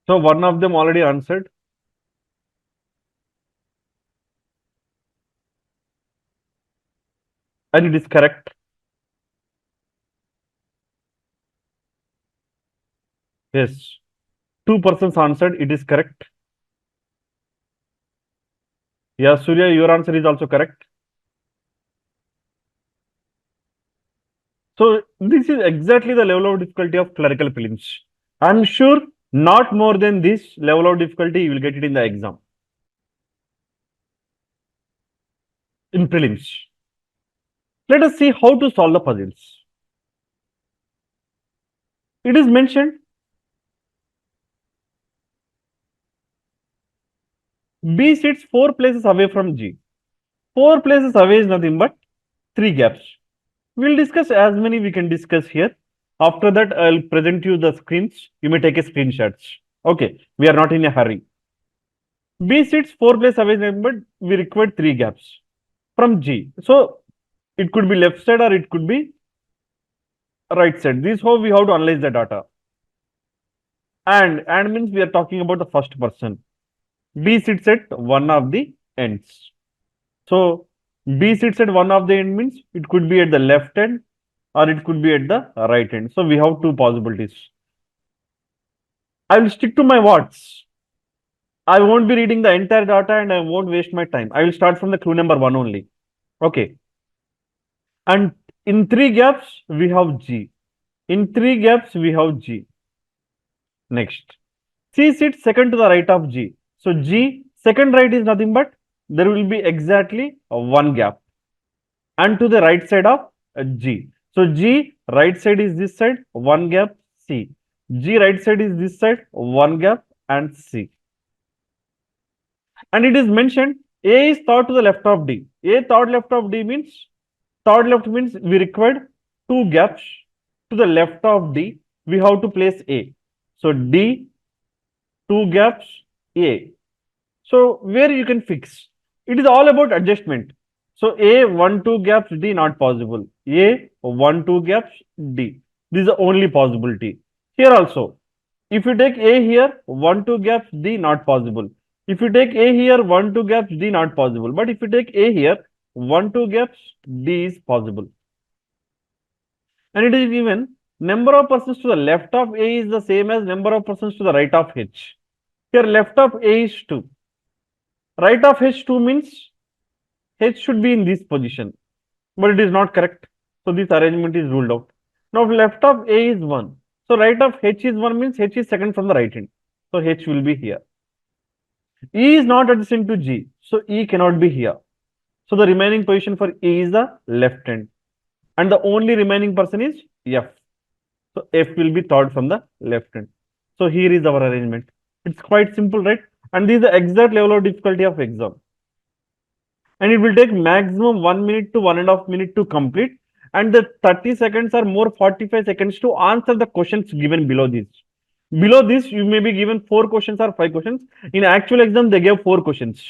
So one of them already answered. And it is correct. Yes. Two persons answered. It is correct. Yeah, Surya, your answer is also correct. So this is exactly the level of difficulty of clerical prelims. I'm sure not more than this level of difficulty you will get it in the exam. In prelims. Let us see how to solve the puzzles. It is mentioned B sits 4 places away from G. 4 places away is nothing but 3 gaps. We'll discuss as many we can discuss here. After that, I'll present you the screens. You may take a screenshots. Okay, we are not in a hurry. B sits 4 places away, but we require 3 gaps from G. So it could be left side or it could be right side. This is how we have to analyze the data. And means we are talking about the first person. B sits at one of the ends. So B sits at one of the end means it could be at the left end or it could be at the right end. So we have two possibilities. I will stick to my words. I won't be reading the entire data and I won't waste my time. I will start from the clue number 1 only. Okay. And in 3 gaps, we have G. In 3 gaps, we have G. Next. C sits second to the right of G. So G, second right is nothing but there will be exactly one gap. And to the right side of G. So G, right side is this side, one gap, C. G, right side is this side, one gap, and C. And it is mentioned A is third to the left of D. A third left of D means, third left means we required 2 gaps to the left of D. We have to place A. So D, 2 gaps, A. So where you can fix? It is all about adjustment. So A, 1, 2 gaps, D not possible. A, 1, 2 gaps, D. This is the only possibility. Here also, if you take A here, 1, 2 gaps, D not possible. If you take A here, 1, 2 gaps, D not possible. But if you take A here, 1, 2 gaps, D is possible. And it is given number of persons to the left of A is the same as number of persons to the right of H. Here left of A is 2. Right of H2 means H should be in this position, but it is not correct. So this arrangement is ruled out. Now left of A is 1. So right of H is 1 means H is second from the right end. So H will be here. E is not adjacent to G. So E cannot be here. So the remaining position for E is the left end. And the only remaining person is F. So F will be third from the left end. So here is our arrangement. It's quite simple, right? And this is the exact level of difficulty of exam. And it will take maximum 1 minute to 1.5 minutes to complete. And the 30 seconds or more 45 seconds to answer the questions given below this. Below this, you may be given 4 questions or 5 questions. In actual exam, they gave 4 questions.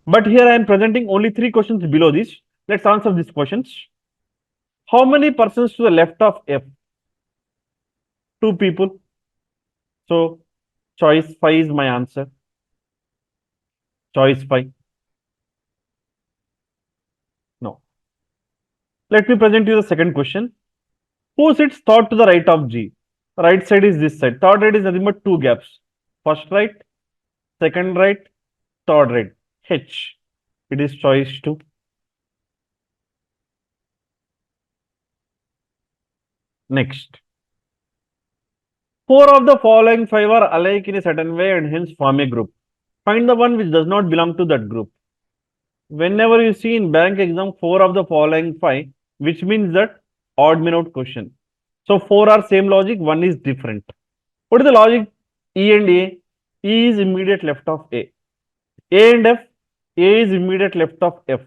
But here I am presenting only 3 questions below this. Let's answer these questions. How many persons to the left of F? 2 people. So choice 5 is my answer. Choice 5. No. Let me present you the second question. Who sits third to the right of G? Right side is this side. Third right is nothing but 2 gaps. First right, second right, third right. H. It is choice 2. Next. 4 of the following 5 are alike in a certain way and hence form a group. Find the one which does not belong to that group. Whenever you see in bank exam 4 of the following 5, which means that odd man out question. So 4 are same logic, 1 is different. What is the logic? E and A. E is immediate left of A. A and F. A is immediate left of F.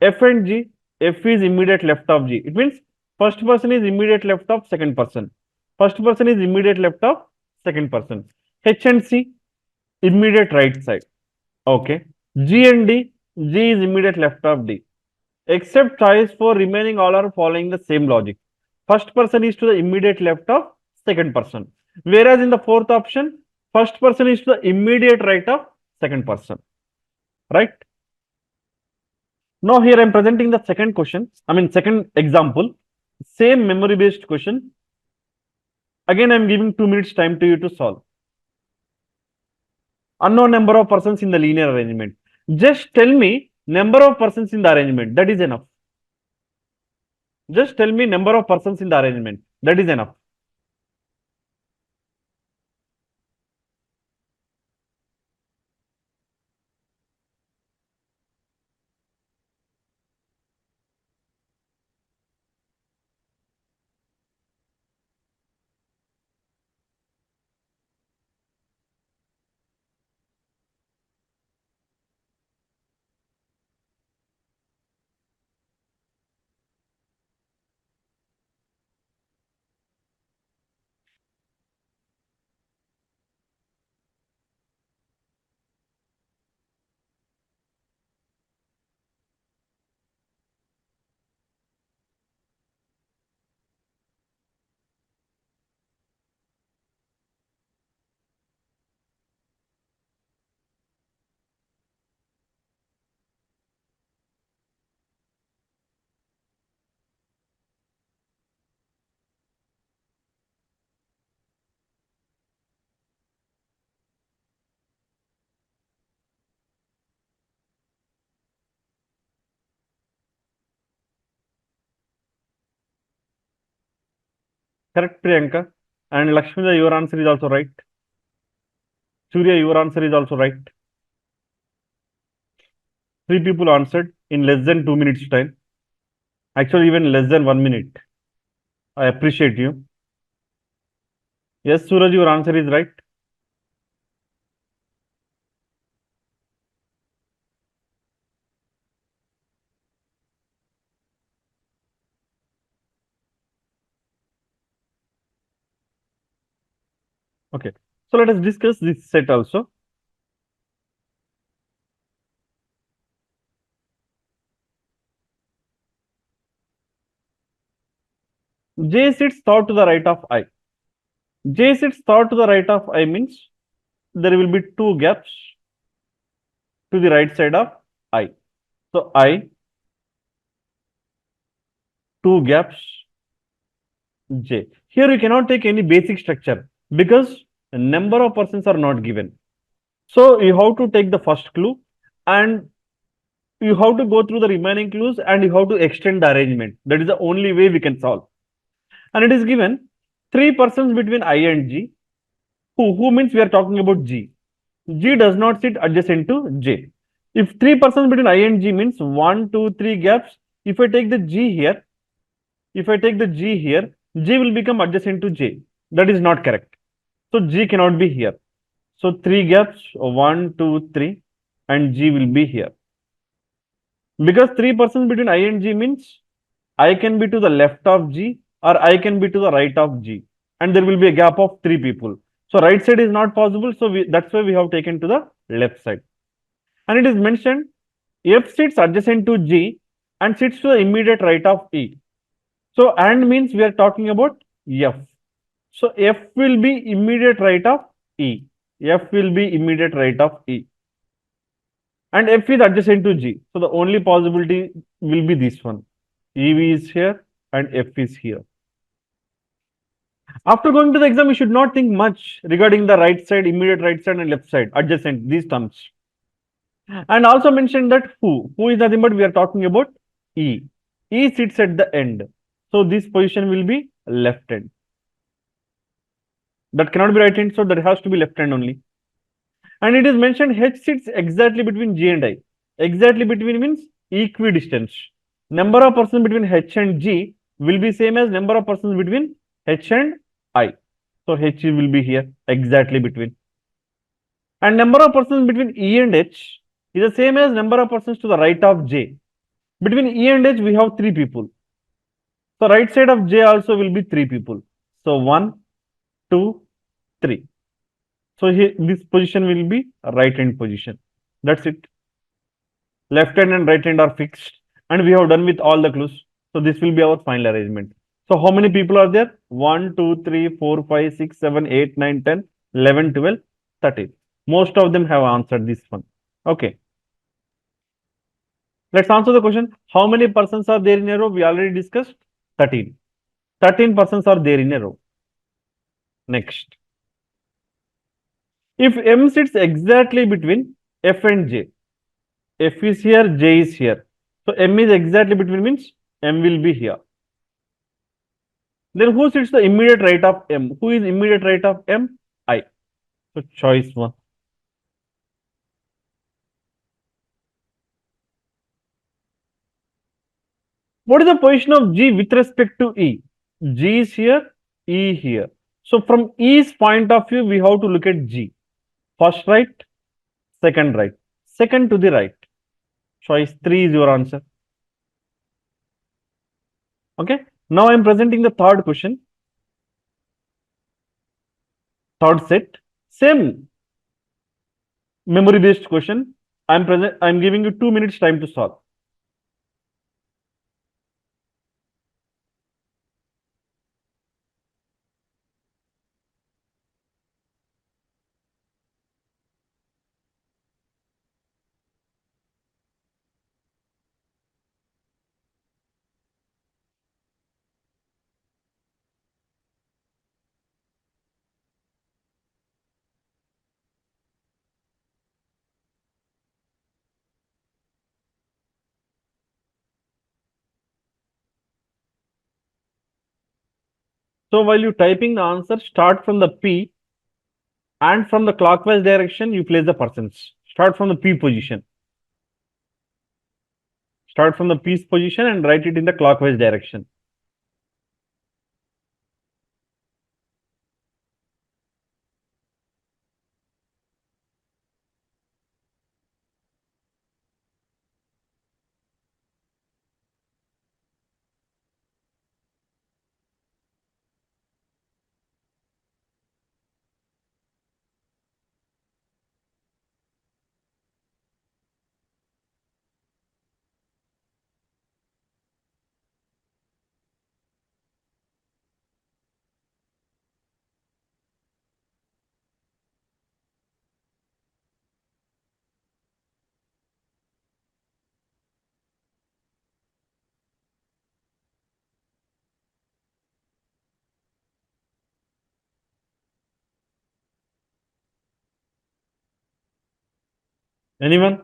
F and G. F is immediate left of G. It means first person is immediate left of second person. First person is immediate left of second person. H and C, immediate right side. Okay. G and D, G is immediate left of D. Except choice for remaining all are following the same logic. First person is to the immediate left of second person. Whereas in the fourth option, first person is to the immediate right of second person, right? Now here I am presenting the second question, second example, same memory based question. Again, I am giving 2 minutes time to you to solve. Unknown number of persons in the linear arrangement. Just tell me number of persons in the arrangement. That is enough. Just tell me number of persons in the arrangement. That is enough. Correct, Priyanka. And Lakshmida, your answer is also right. Surya, your answer is also right. 3 people answered in less than 2 minutes time. Actually, even less than 1 minute. I appreciate you. Yes, Suraj, your answer is right. Okay. So let us discuss this set also. J sits thought to the right of I. J sits thought to the right of I means there will be 2 gaps to the right side of I. So I, 2 gaps, J. Here you cannot take any basic structure because a number of persons are not given. So you have to take the first clue and you have to go through the remaining clues and you have to extend the arrangement. That is the only way we can solve. And it is given 3 persons between I and G. Who means we are talking about G. G does not sit adjacent to J. If 3 persons between I and G means 1, 2, 3 gaps, if I take the G here, G will become adjacent to J. That is not correct. So G cannot be here. So 3 gaps, 1, 2, 3, and G will be here. Because 3 persons between I and G means I can be to the left of G or I can be to the right of G. And there will be a gap of 3 people. So right side is not possible. So that's why we have taken to the left side. And it is mentioned F sits adjacent to G and sits to the immediate right of E. So and means we are talking about F. So F will be immediate right of E. F will be immediate right of E. And F is adjacent to G. So the only possibility will be this one. EV is here and F is here. After going to the exam, you should not think much regarding the right side, immediate right side and left side, adjacent, these terms. And also mentioned that who is nothing but we are talking about E. E sits at the end. So this position will be left hand. That cannot be right hand, so that has to be left hand only. And it is mentioned H sits exactly between G and I. Exactly between means equidistant. Number of persons between H and G will be same as number of persons between H and I. So H will be here, exactly between. And number of persons between E and H is the same as number of persons to the right of J. Between E and H, we have 3 people. So right side of J also will be 3 people. So 1, 2, 3. So here, this position will be right hand position. That's it. Left hand and right hand are fixed. And we have done with all the clues. So this will be our final arrangement. So how many people are there? 1, 2, 3, 4, 5, 6, 7, 8, 9, 10, 11, 12. 13. Most of them have answered this one. Okay. Let's answer the question. How many persons are there in a row? We already discussed 13. 13 persons are there in a row. Next. If M sits exactly between F and J, F is here, J is here. So M is exactly between means M will be here. Then who sits the immediate right of M? Who is immediate right of M? I. So choice 1. What is the position of G with respect to E? G is here, E here. So from E's point of view, we have to look at G. First right, second right, second to the right. Choice 3 is your answer. Okay. Now I am presenting the third question. Third set. Same memory based question. I'm giving you 2 minutes time to solve. So while you typing the answer, start from the P and from the clockwise direction, you place the persons. Start from the P position. Start from the P's position and write it in the clockwise direction. Anyone?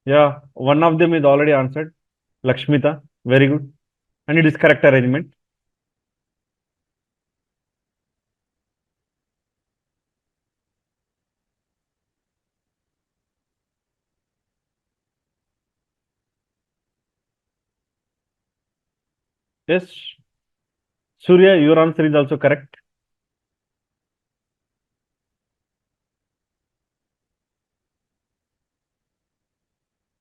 Yeah, one of them is already answered. Lakshmita, very good. And it is correct arrangement. Yes. Surya, your answer is also correct.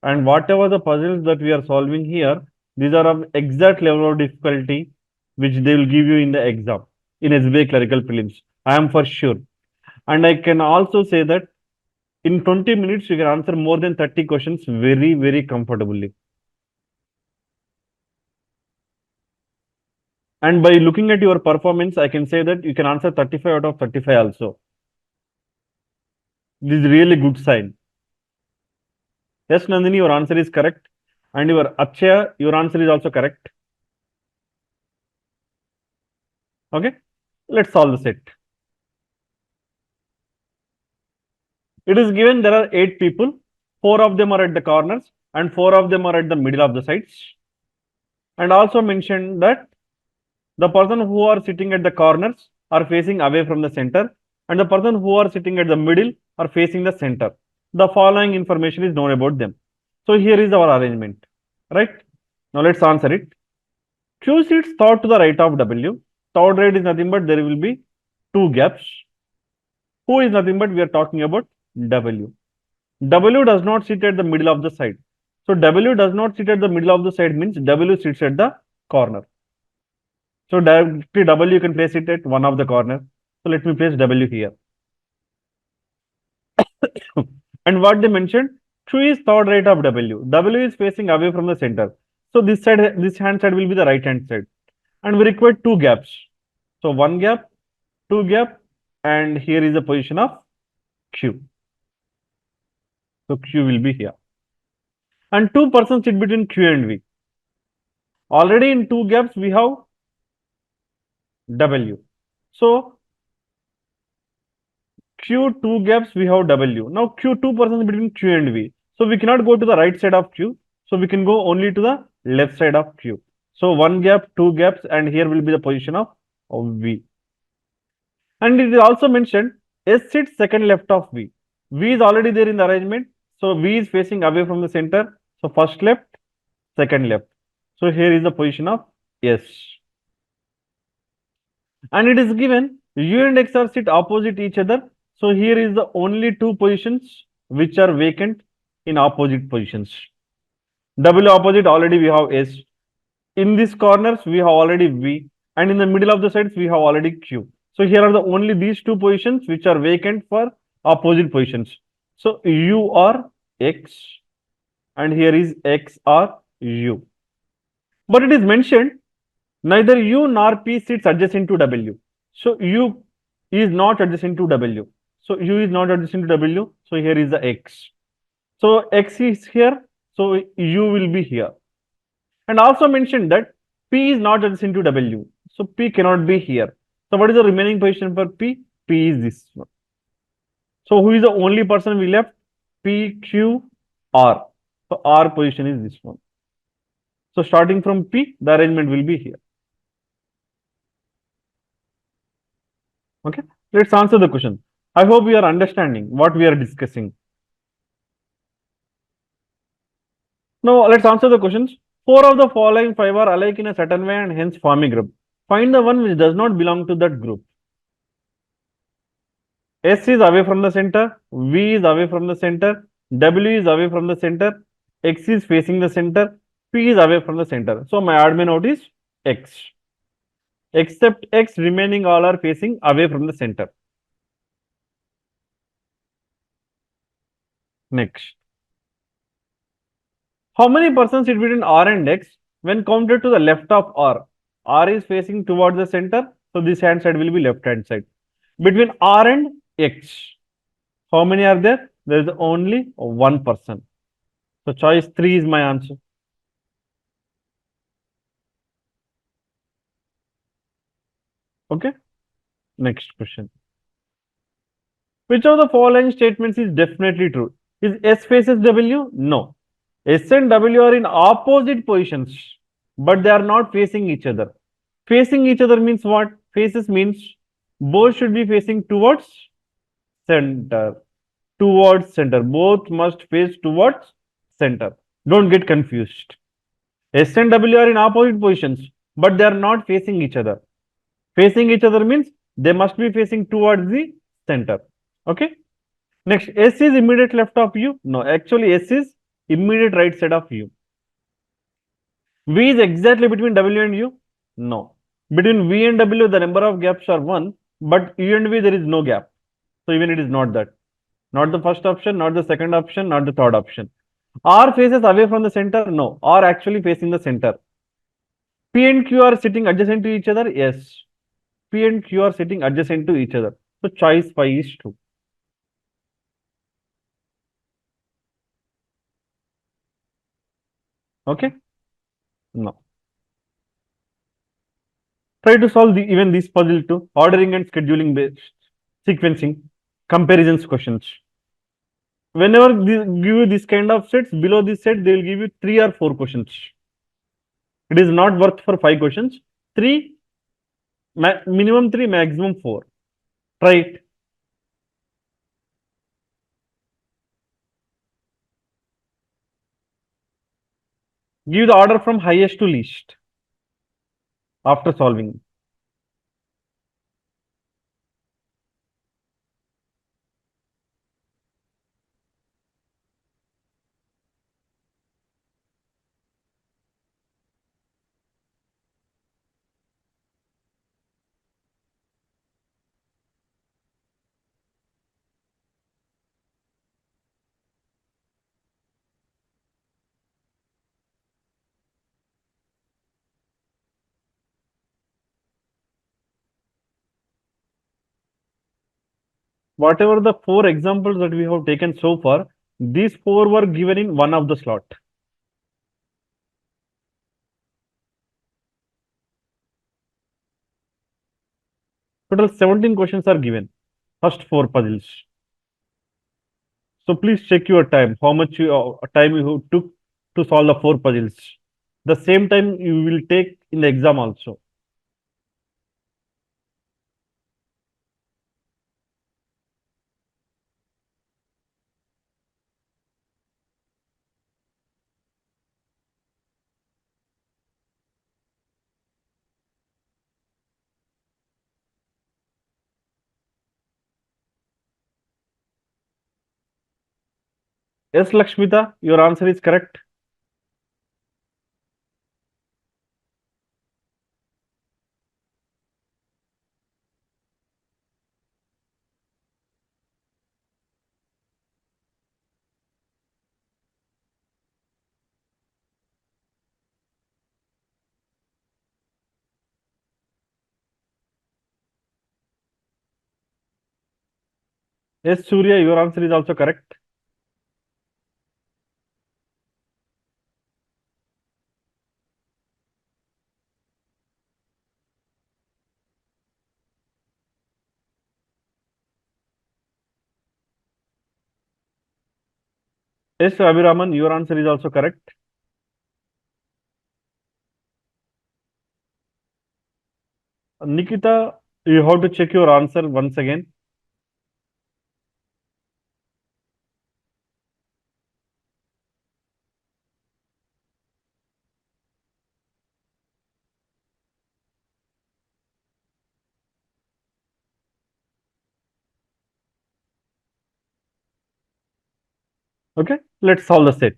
And whatever the puzzles that we are solving here, these are of exact level of difficulty which they will give you in the exam in SBI clerical prelims. I am for sure. And I can also say that in 20 minutes, you can answer more than 30 questions very, very comfortably. And by looking at your performance, I can say that you can answer 35 out of 35 also. This is really good sign. Yes, Nandini, your answer is correct. And your Achya, your answer is also correct. Okay, let's solve the set. It is given there are 8 people, 4 of them are at the corners and 4 of them are at the middle of the sides. And also mentioned that the person who are sitting at the corners are facing away from the center and the person who are sitting at the middle are facing the center. The following information is known about them. So here is our arrangement, right? Now let's answer it. Q sits third to the right of W. Third right is nothing but there will be 2 gaps. Who is nothing but we are talking about W. W does not sit at the middle of the side. So W does not sit at the middle of the side means W sits at the corner. So directly W you can place it at one of the corner. So let me place W here. And what they mentioned, Q is third right of W. W is facing away from the center. So this side, this hand side will be the right hand side. and we require two gaps. So one gap, two gap, and here is the position of Q. So Q will be here. And two persons sit between Q and V. Already in two gaps we have W. So Q two gaps we have W. Now Q two persons between Q and V. So we cannot go to the right side of Q. So we can go only to the left side of Q. So one gap, two gaps, and here will be the position of V. And it is also mentioned S sits second left of V. V is already there in the arrangement. So V is facing away from the center. So first left, second left. So here is the position of S. And it is given U and X are sit opposite each other. So here is the only two positions which are vacant in opposite positions. W opposite already we have S. In these corners we have already V, and in the middle of the sides we have already Q. So here are the only these two positions which are vacant for opposite positions. So U or X, and here is X or U. But it is mentioned neither U nor P sits adjacent to W. So U is not adjacent to W. So U is not adjacent to W. So here is the X. So X is here. So U will be here. And also mentioned that P is not adjacent to W. So P cannot be here. So what is the remaining position for P? P is this one. So who is the only person we left? P, Q, R. So R position is this one. So starting from P, the arrangement will be here. Okay. Let's answer the question. I hope you are understanding what we are discussing. Now let's answer the questions. Four of the following five are alike in a certain way and hence form a group. Find the one which does not belong to that group. S is away from the center, V is away from the center, W is away from the center, X is facing the center, P is away from the center. So my admin node is X. Except X, remaining all are facing away from the center. Next. How many persons sit between R and X when counted to the left of R? R is facing towards the center, so this hand side will be left hand side. Between R and X, how many are there? There is only one person. So choice 3 is my answer. Okay. Next question. Which of the following statements is definitely true? Is S faces W? No. S and W are in opposite positions, but they are not facing each other. Facing each other means what? Faces means both should be facing towards center. Towards center. Both must face towards center. Don't get confused. S and W are in opposite positions, but they are not facing each other. Facing each other means they must be facing towards the center. Okay. Next, S is immediate left of U. No, actually S is immediate right side of U. V is exactly between W and U. No. Between V and W, the number of gaps are 1, but U and V, there is no gap. So even it is not that. Not the first option, not the second option, not the third option. R faces away from the center. No. R actually facing the center. P and Q are sitting adjacent to each other. Yes. P and Q are sitting adjacent to each other. So choice 5 is true. Okay. No. Try to solve even this puzzle too. Ordering and scheduling based sequencing comparisons questions. Whenever they give you this kind of sets, below this set, they will give you 3 or 4 questions. It is not worth for 5 questions. 3, minimum 3, maximum 4. Try it. Give the order from highest to least after solving. whatever the 4 examples that we have taken so far, these 4 were given in one of the slot. Total 17 questions are given. First 4 puzzles. So please check your time. How much time you took to solve the 4 puzzles. The same time you will take in the exam also. Yes, Lakshmita, your answer is correct. Yes, Surya, your answer is also correct. Yes, Abhiraman, your answer is also correct. Nikita, you have to check your answer once again. Okay, let's solve the set.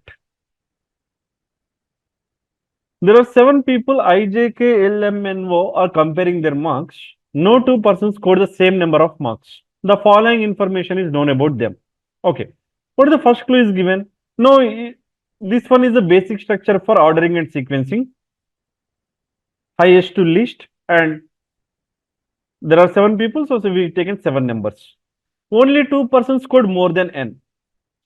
There are 7 people, I, J, K, L, M, N, O are comparing their marks. No 2 persons scored the same number of marks. The following information is known about them. Okay, what is the first clue is given? No, this one is the basic structure for ordering and sequencing. Highest to least, and there are 7 people, so we've taken 7 numbers. Only 2 persons scored more than n.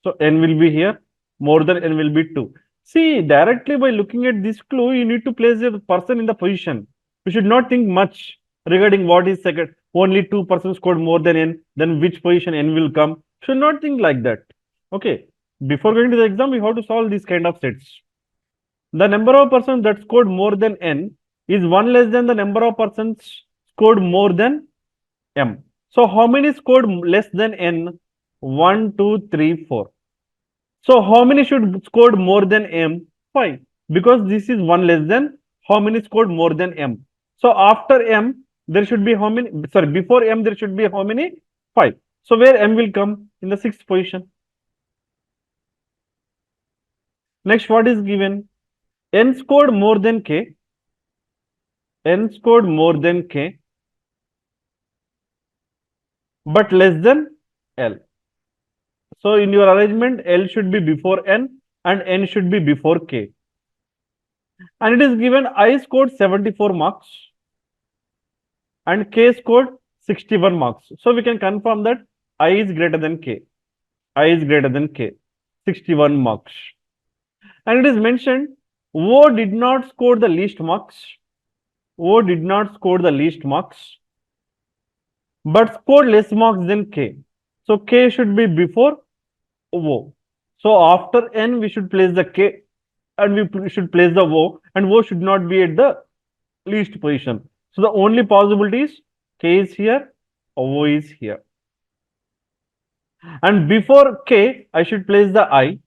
So n will be here, more than n will be 2. See, directly by looking at this clue, you need to place the person in the position. You should not think much regarding what is second. Only 2 persons scored more than n, then which position n will come. Should not think like that. Okay. Before going to the exam, we have to solve these kind of sets. The number of persons that scored more than n is 1 less than the number of persons scored more than m. So how many scored less than n? 1, 2, 3, 4. So how many should scored more than m? 5. Because this is 1 less than how many scored more than m. So after m, there should be how many? Sorry, before m, there should be how many? 5. So where m will come? In the 6th position. Next, what is given? N scored more than k. N scored more than k, but less than L. So in your arrangement, L should be before N and N should be before K. And it is given I scored 74 marks and K scored 61 marks. So we can confirm that I is greater than K. I is greater than K. 61 marks. And it is mentioned O did not score the least marks. O did not score the least marks, but scored less marks than K. So K should be before O. So after N, we should place the K and we should place the O, and O should not be at the least position. So the only possibility is K is here, O is here. And before K, I should place the I,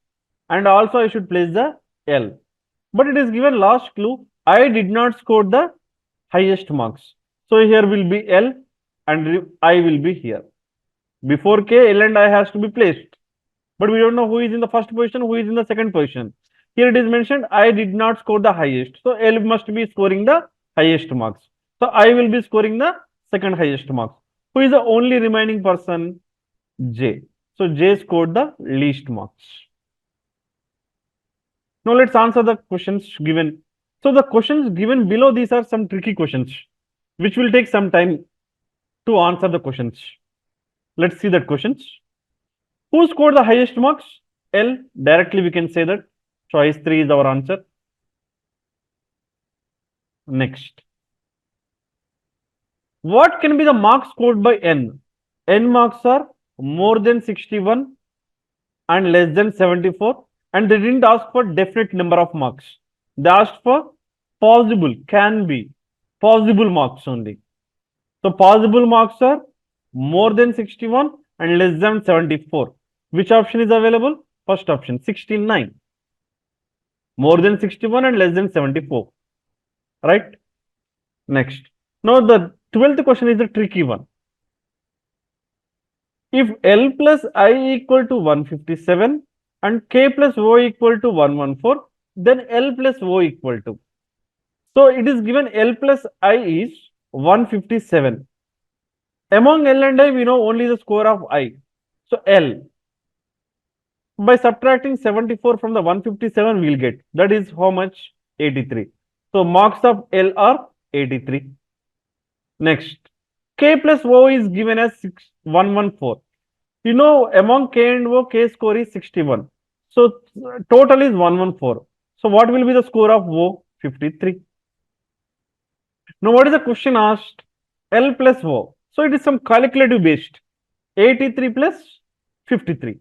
and also I should place the L. But it is given last clue, I did not score the highest marks. So here will be L and I will be here. Before K, L and I has to be placed. But we don't know who is in the first position, who is in the second position. Here it is mentioned, I did not score the highest. So L must be scoring the highest marks. So I will be scoring the second highest marks. Who is the only remaining person? J. So J scored the least marks. Now let's answer the questions given. So the questions given below, these are some tricky questions, which will take some time to answer the questions. Let's see that questions. Who scored the highest marks? L. Directly we can say that. Choice 3 is our answer. Next. What can be the marks scored by N? N marks are more than 61 and less than 74, and they didn't ask for definite number of marks. They asked for possible, can be, possible marks only. So possible marks are more than 61 and less than 74. Which option is available? First option, 69. More than 61 and less than 74. Right? Next. Now the 12th question is a tricky one. If L plus I equal to 157 and K plus O equal to 114, then L plus O equal to. So it is given L plus I is 157. Among L and I, we know only the score of I. So L. By subtracting 74 from the 157, we'll get. That is how much? 83. So marks of L are 83. Next. K plus O is given as 114. You know, among K and O, K score is 61. So total is 114. So what will be the score of O? 53. Now what is the question asked? L plus O. So it is some calculative based. 83 plus 53.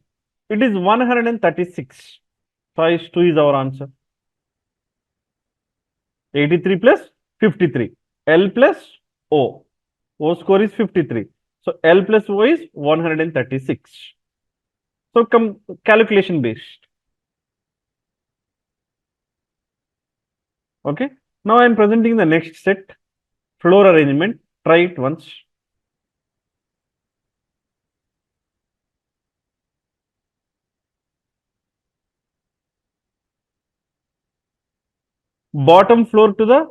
It is 136. Choice 2 is our answer. 83 plus 53. L plus O. O score is 53. So L plus O is 136. So calculation based. Okay. Now I am presenting the next set. Floor arrangement. Try it once. Bottom floor to the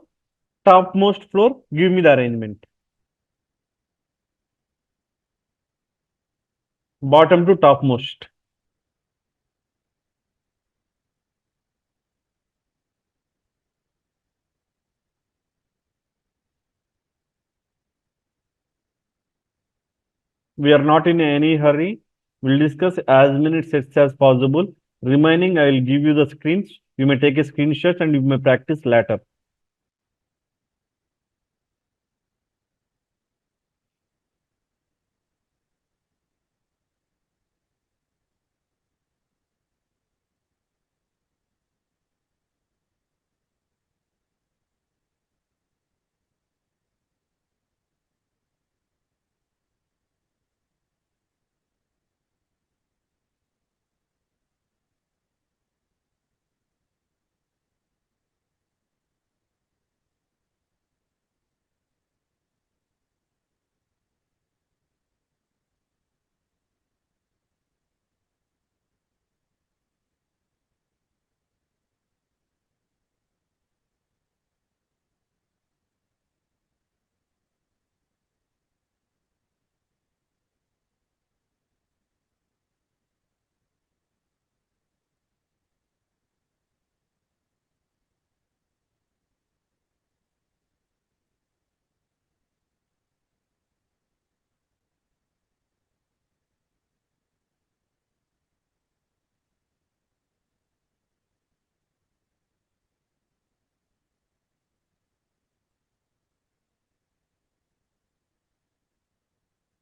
topmost floor. Give me the arrangement. Bottom to topmost. We are not in any hurry. We'll discuss as many sets as possible. Remaining, I will give you the screens. You may take a screenshot and you may practice later.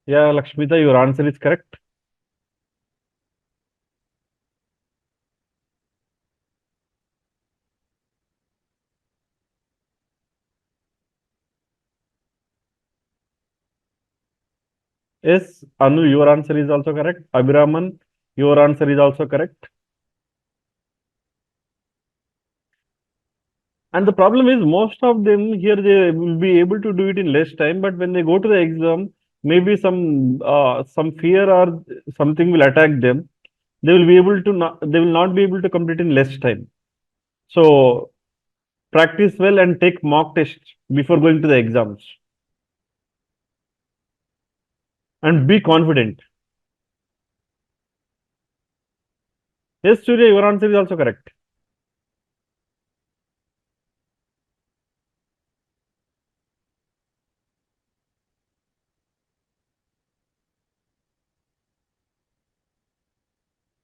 Yeah, Lakshmita, your answer is correct. Yes, Anu, your answer is also correct. Abhiraman, your answer is also correct. And the problem is most of them here they will be able to do it in less time, but when they go to the exam, maybe some fear or something will attack them. They will be able to not, they will not be able to complete in less time. So practice well and take mock tests before going to the exams. And be confident. Yes, Surya, your answer is also correct.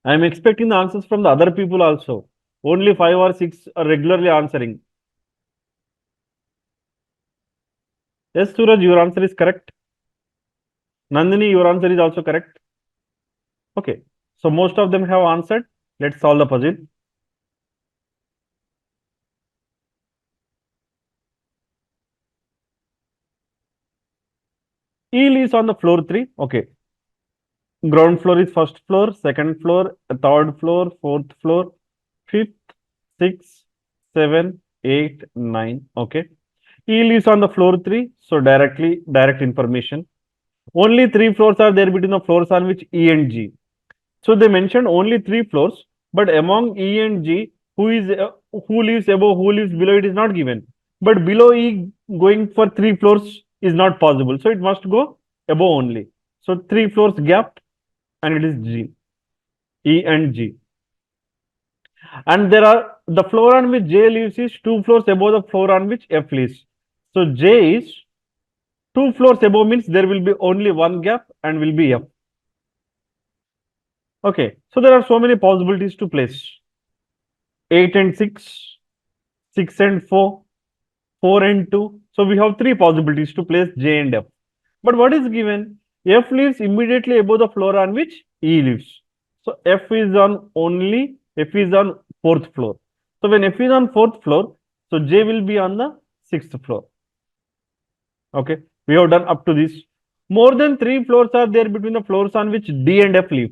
I am expecting the answers from the other people also. Only 5 or 6 are regularly answering. Yes, Suraj, your answer is correct. Nandini, your answer is also correct. Okay. So most of them have answered. Let's solve the puzzle. E lives on the floor 3. Okay. Ground floor is first floor, second floor, third floor, fourth floor, fifth, sixth, 7, 8, 9. Okay. E lives on the floor 3. So direct information. Only 3 floors are there between the floors on which E and G. So they mentioned only 3 floors, but among E and G, who lives above, who lives below, it is not given. But below E, going for 3 floors is not possible. So it must go above only. So 3 floors gap, and it is G, E and G. And there are the floor on which J lives is 2 floors above the floor on which F lives. So J is 2 floors above, means there will be only one gap and will be F. Okay, so there are so many possibilities to place. 8 and 6, 6 and 4, 4 and 2. So we have 3 possibilities to place J and F. But what is given? F lives immediately above the floor on which E lives. So F is on 4th floor. So when F is on 4th floor, so J will be on the 6th floor. Okay, we have done up to this. More than 3 floors are there between the floors on which D and F live.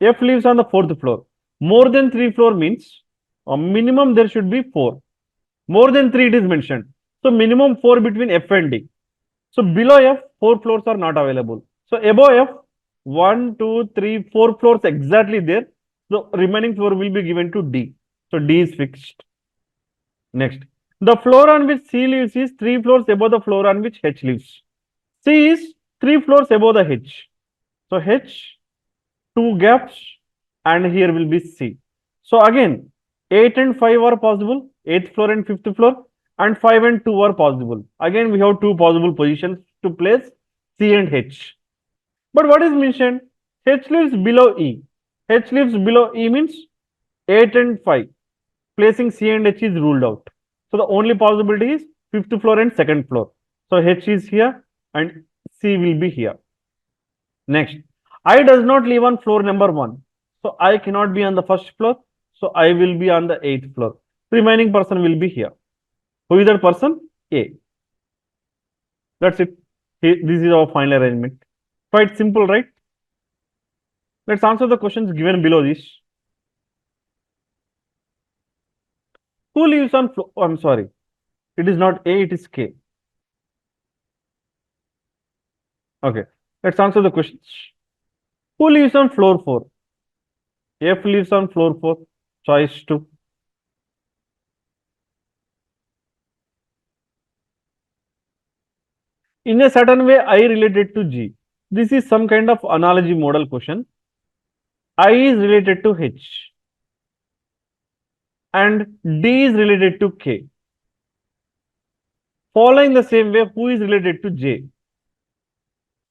F lives on the 4th floor. More than 3 floor means a minimum there should be 4. More than 3 it is mentioned. So minimum 4 between F and D. So below F, 4 floors are not available. So above F, 1, 2, 3, 4 floors exactly there. So remaining floor will be given to D. So D is fixed. Next, the floor on which C lives is 3 floors above the floor on which H lives. C is 3 floors above the H. So H, 2 gaps, and here will be C. So again, 8 and 5 are possible, 8th floor and 5th floor, and 5 and 2 are possible. Again, we have 2 possible positions to place C and H. But what is mentioned? H lives below E. H lives below E means 8 and 5. Placing C and H is ruled out. So the only possibility is 5th floor and 2nd floor. So H is here and C will be here. Next, I does not live on floor number 1. So I cannot be on the 1st floor. So I will be on the 8th floor. Remaining person will be here. Who is that person? A. That's it. This is our final arrangement. Quite simple, right? Let's answer the questions given below this. Who lives on floor? Oh, I'm sorry. It is not A, it is K. Okay. Let's answer the questions. Who lives on floor 4? F lives on floor 4. Choice 2. In a certain way, I related to G. This is some kind of analogy model question. I is related to H. And D is related to K. Following the same way, who is related to J?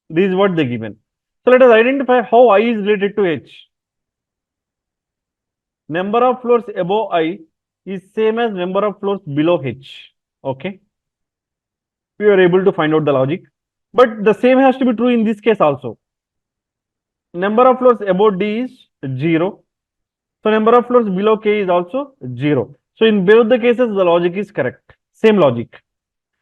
This is what they given. So let us identify how I is related to H. Number of floors above I is same as number of floors below H. Okay. We are able to find out the logic. But the same has to be true in this case also. Number of floors above D is 0. So number of floors below K is also 0. So in both the cases, the logic is correct. Same logic.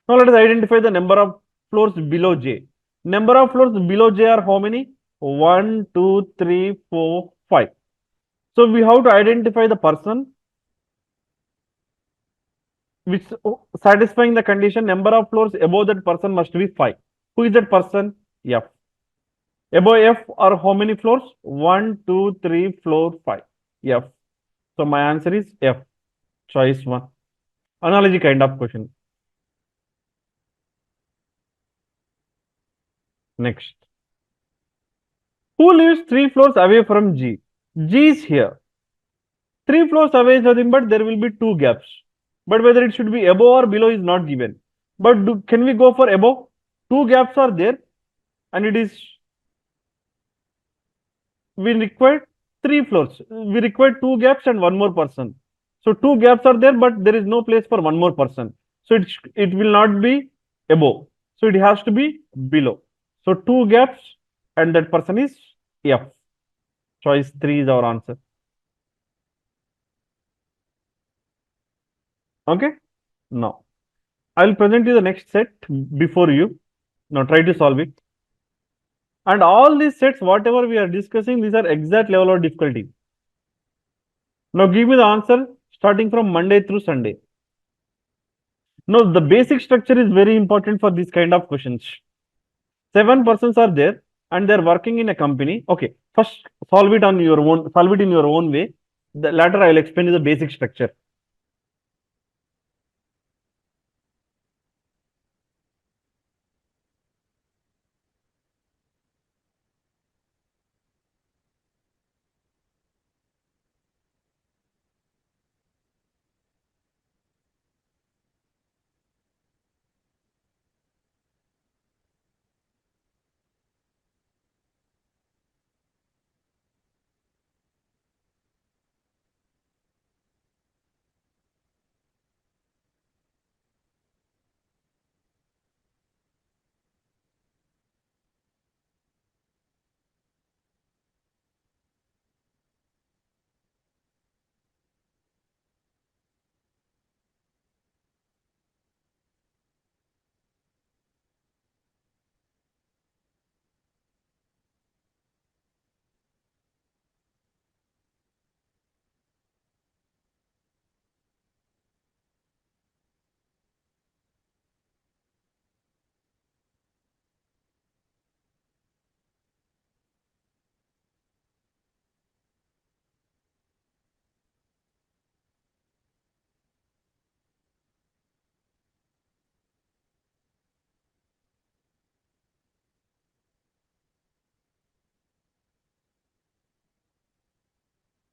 Now let us identify the number of floors below J. Number of floors below J are how many? 1, 2, 3, 4, 5. So we have to identify the person which satisfying the condition number of floors above that person must be 5. Who is that person? F. Above F are how many floors? 1, 2, 3, 4, 5. F. So my answer is F. Choice 1. Analogy kind of question. Next. Who lives 3 floors away from G? G is here. 3 floors away is nothing but there will be 2 gaps. But whether it should be above or below is not given. But can we go for above? 2 gaps are there and it is we require 3 floors. We require 2 gaps and 1 more person. So 2 gaps are there, but there is no place for 1 more person. So it will not be above. So it has to be below. So 2 gaps and that person is F. Choice 3 is our answer. Okay. Now, I will present you the next set before you. Now try to solve it. And all these sets, whatever we are discussing, these are exact level of difficulty. Now give me the answer starting from Monday through Sunday. Now the basic structure is very important for this kind of questions. 7 persons are there and they are working in a company. Okay, first solve it on your own, solve it in your own way. The later I will explain you the basic structure.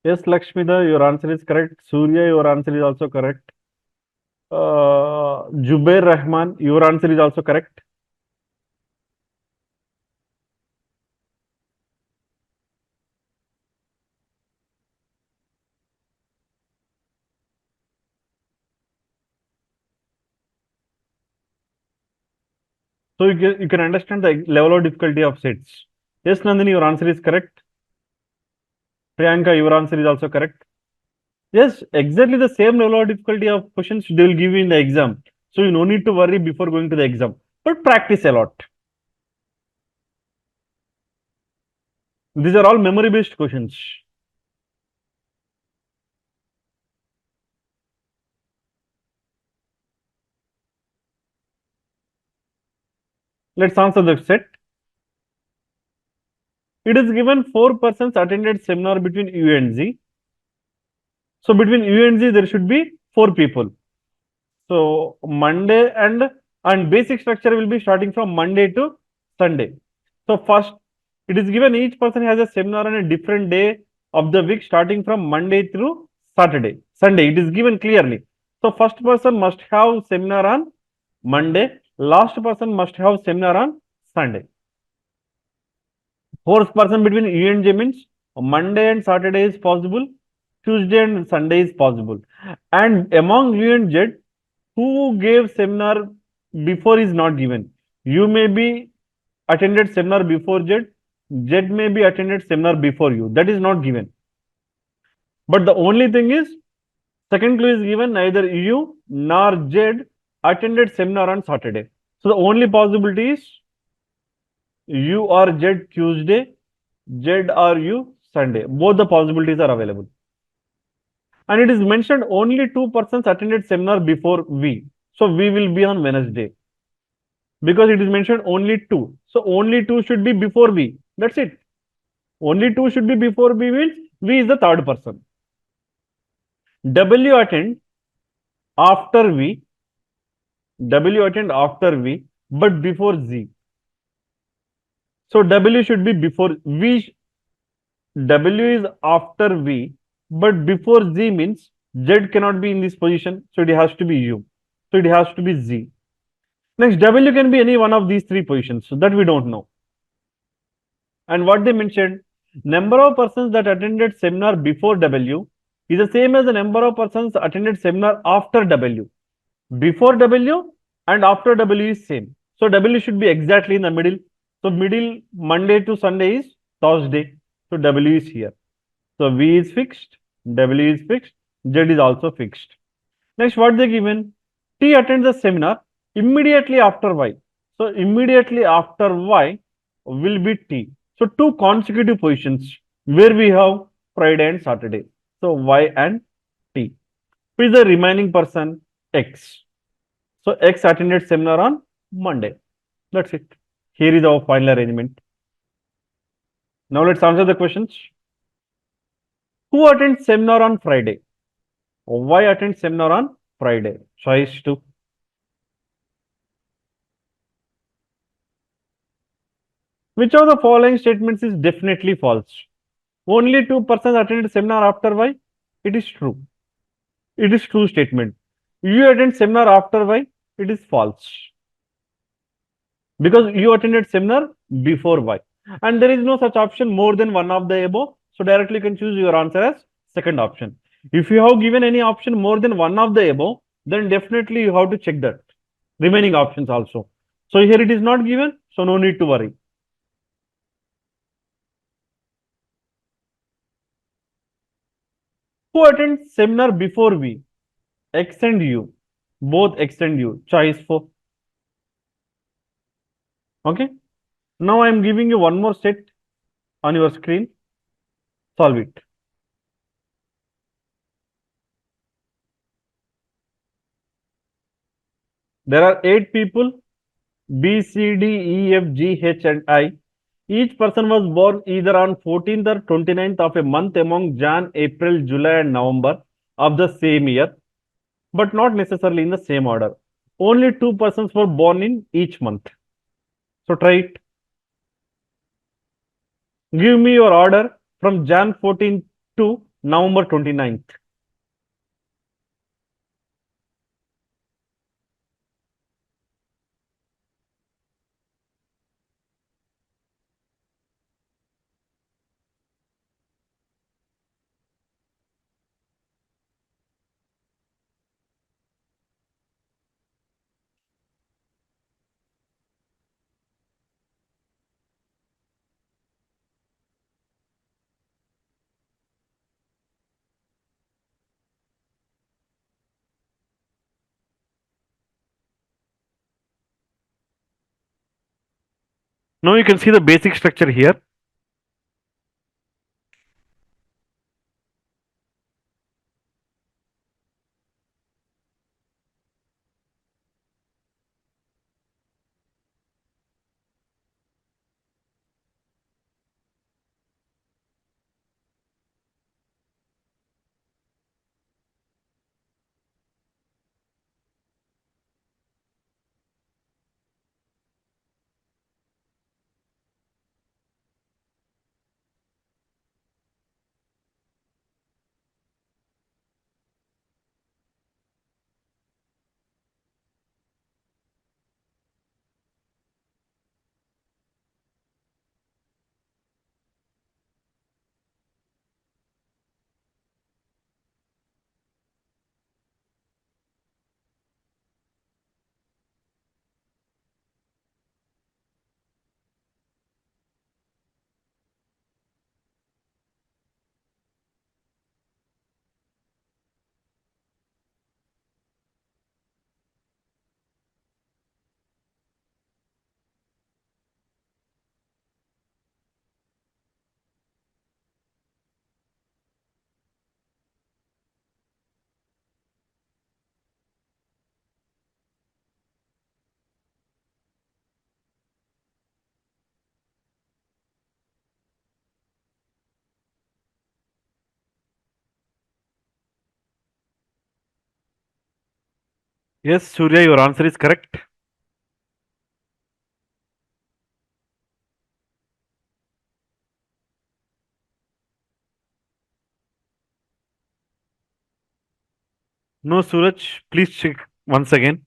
Yes, Lakshmida, your answer is correct. Surya, your answer is also correct. Jubair Rahman, your answer is also correct. So you can understand the level of difficulty of sets. Yes, Nandini, your answer is correct. Priyanka, your answer is also correct. Yes, exactly the same level of difficulty of questions they will give you in the exam. So you no need to worry before going to the exam. But practice a lot. These are all memory-based questions. Let's answer the set. It is given 4 persons attended seminar between U and Z. So between U and Z, there should be 4 people. So Monday and basic structure will be starting from Monday to Sunday. So first, it is given each person has a seminar on a different day of the week starting from Monday through Saturday. Sunday, it is given clearly. So first person must have seminar on Monday. Last person must have seminar on Sunday. Fourth person between U and J means Monday and Saturday is possible. Tuesday and Sunday is possible. And among U and Z, who gave seminar before is not given. You may be attended seminar before Z. Z may be attended seminar before you. That is not given. But the only thing is, second clue is given, neither you nor Z attended seminar on Saturday. So the only possibility is you or Z Tuesday, Z or you Sunday. Both the possibilities are available. And it is mentioned only 2 persons attended seminar before we. So we will be on Wednesday. Because it is mentioned only 2. So only 2 should be before we. That's it. Only 2 should be before we means we is the third person. W attend after we. W attend after we, but before Z. So W should be before V. W is after V, but before Z means Z cannot be in this position. So it has to be U. So it has to be Z. Next, W can be any one of these 3 positions. So that we don't know. And what they mentioned, Number of persons that attended seminar before W is the same as the number of persons attended seminar after W. Before W and after W is same. So W should be exactly in the middle. So middle Monday to Sunday is Thursday. So W is here. So V is fixed, W is fixed, Z is also fixed. Next, what they given? T attends the seminar immediately after Y. So immediately after Y will be T. So two consecutive positions where we have Friday and Saturday. So Y and T. Who is the remaining person? X. So X attended seminar on Monday. That's it. Here is our final arrangement. Now let's answer the questions. Who attends seminar on Friday? Y attends seminar on Friday. Choice 2. Which of the following statements is definitely false? Only 2% attended seminar after Y. It is true. It is true statement. You attend seminar after Y. It is false. Because you attended seminar before Y. And there is no such option more than one of the above. So directly you can choose your answer as second option. If you have given any option more than one of the above, then definitely you have to check that remaining options also. So here it is not given, so no need to worry. Who attends seminar before V? X and U. Both X and U. Choice 4. Okay. Now I am giving you one more set on your screen. Solve it. There are 8 people B, C, D, E, F, G, H, and I. Each person was born either on 14th or 29th of a month among Jan, April, July, and November of the same year, but not necessarily in the same order. Only 2 persons were born in each month. So try it. Give me your order from Jan 14th to November 29th. Now you can see the basic structure here. Yes, Surya, your answer is correct. No, Suraj, please check once again.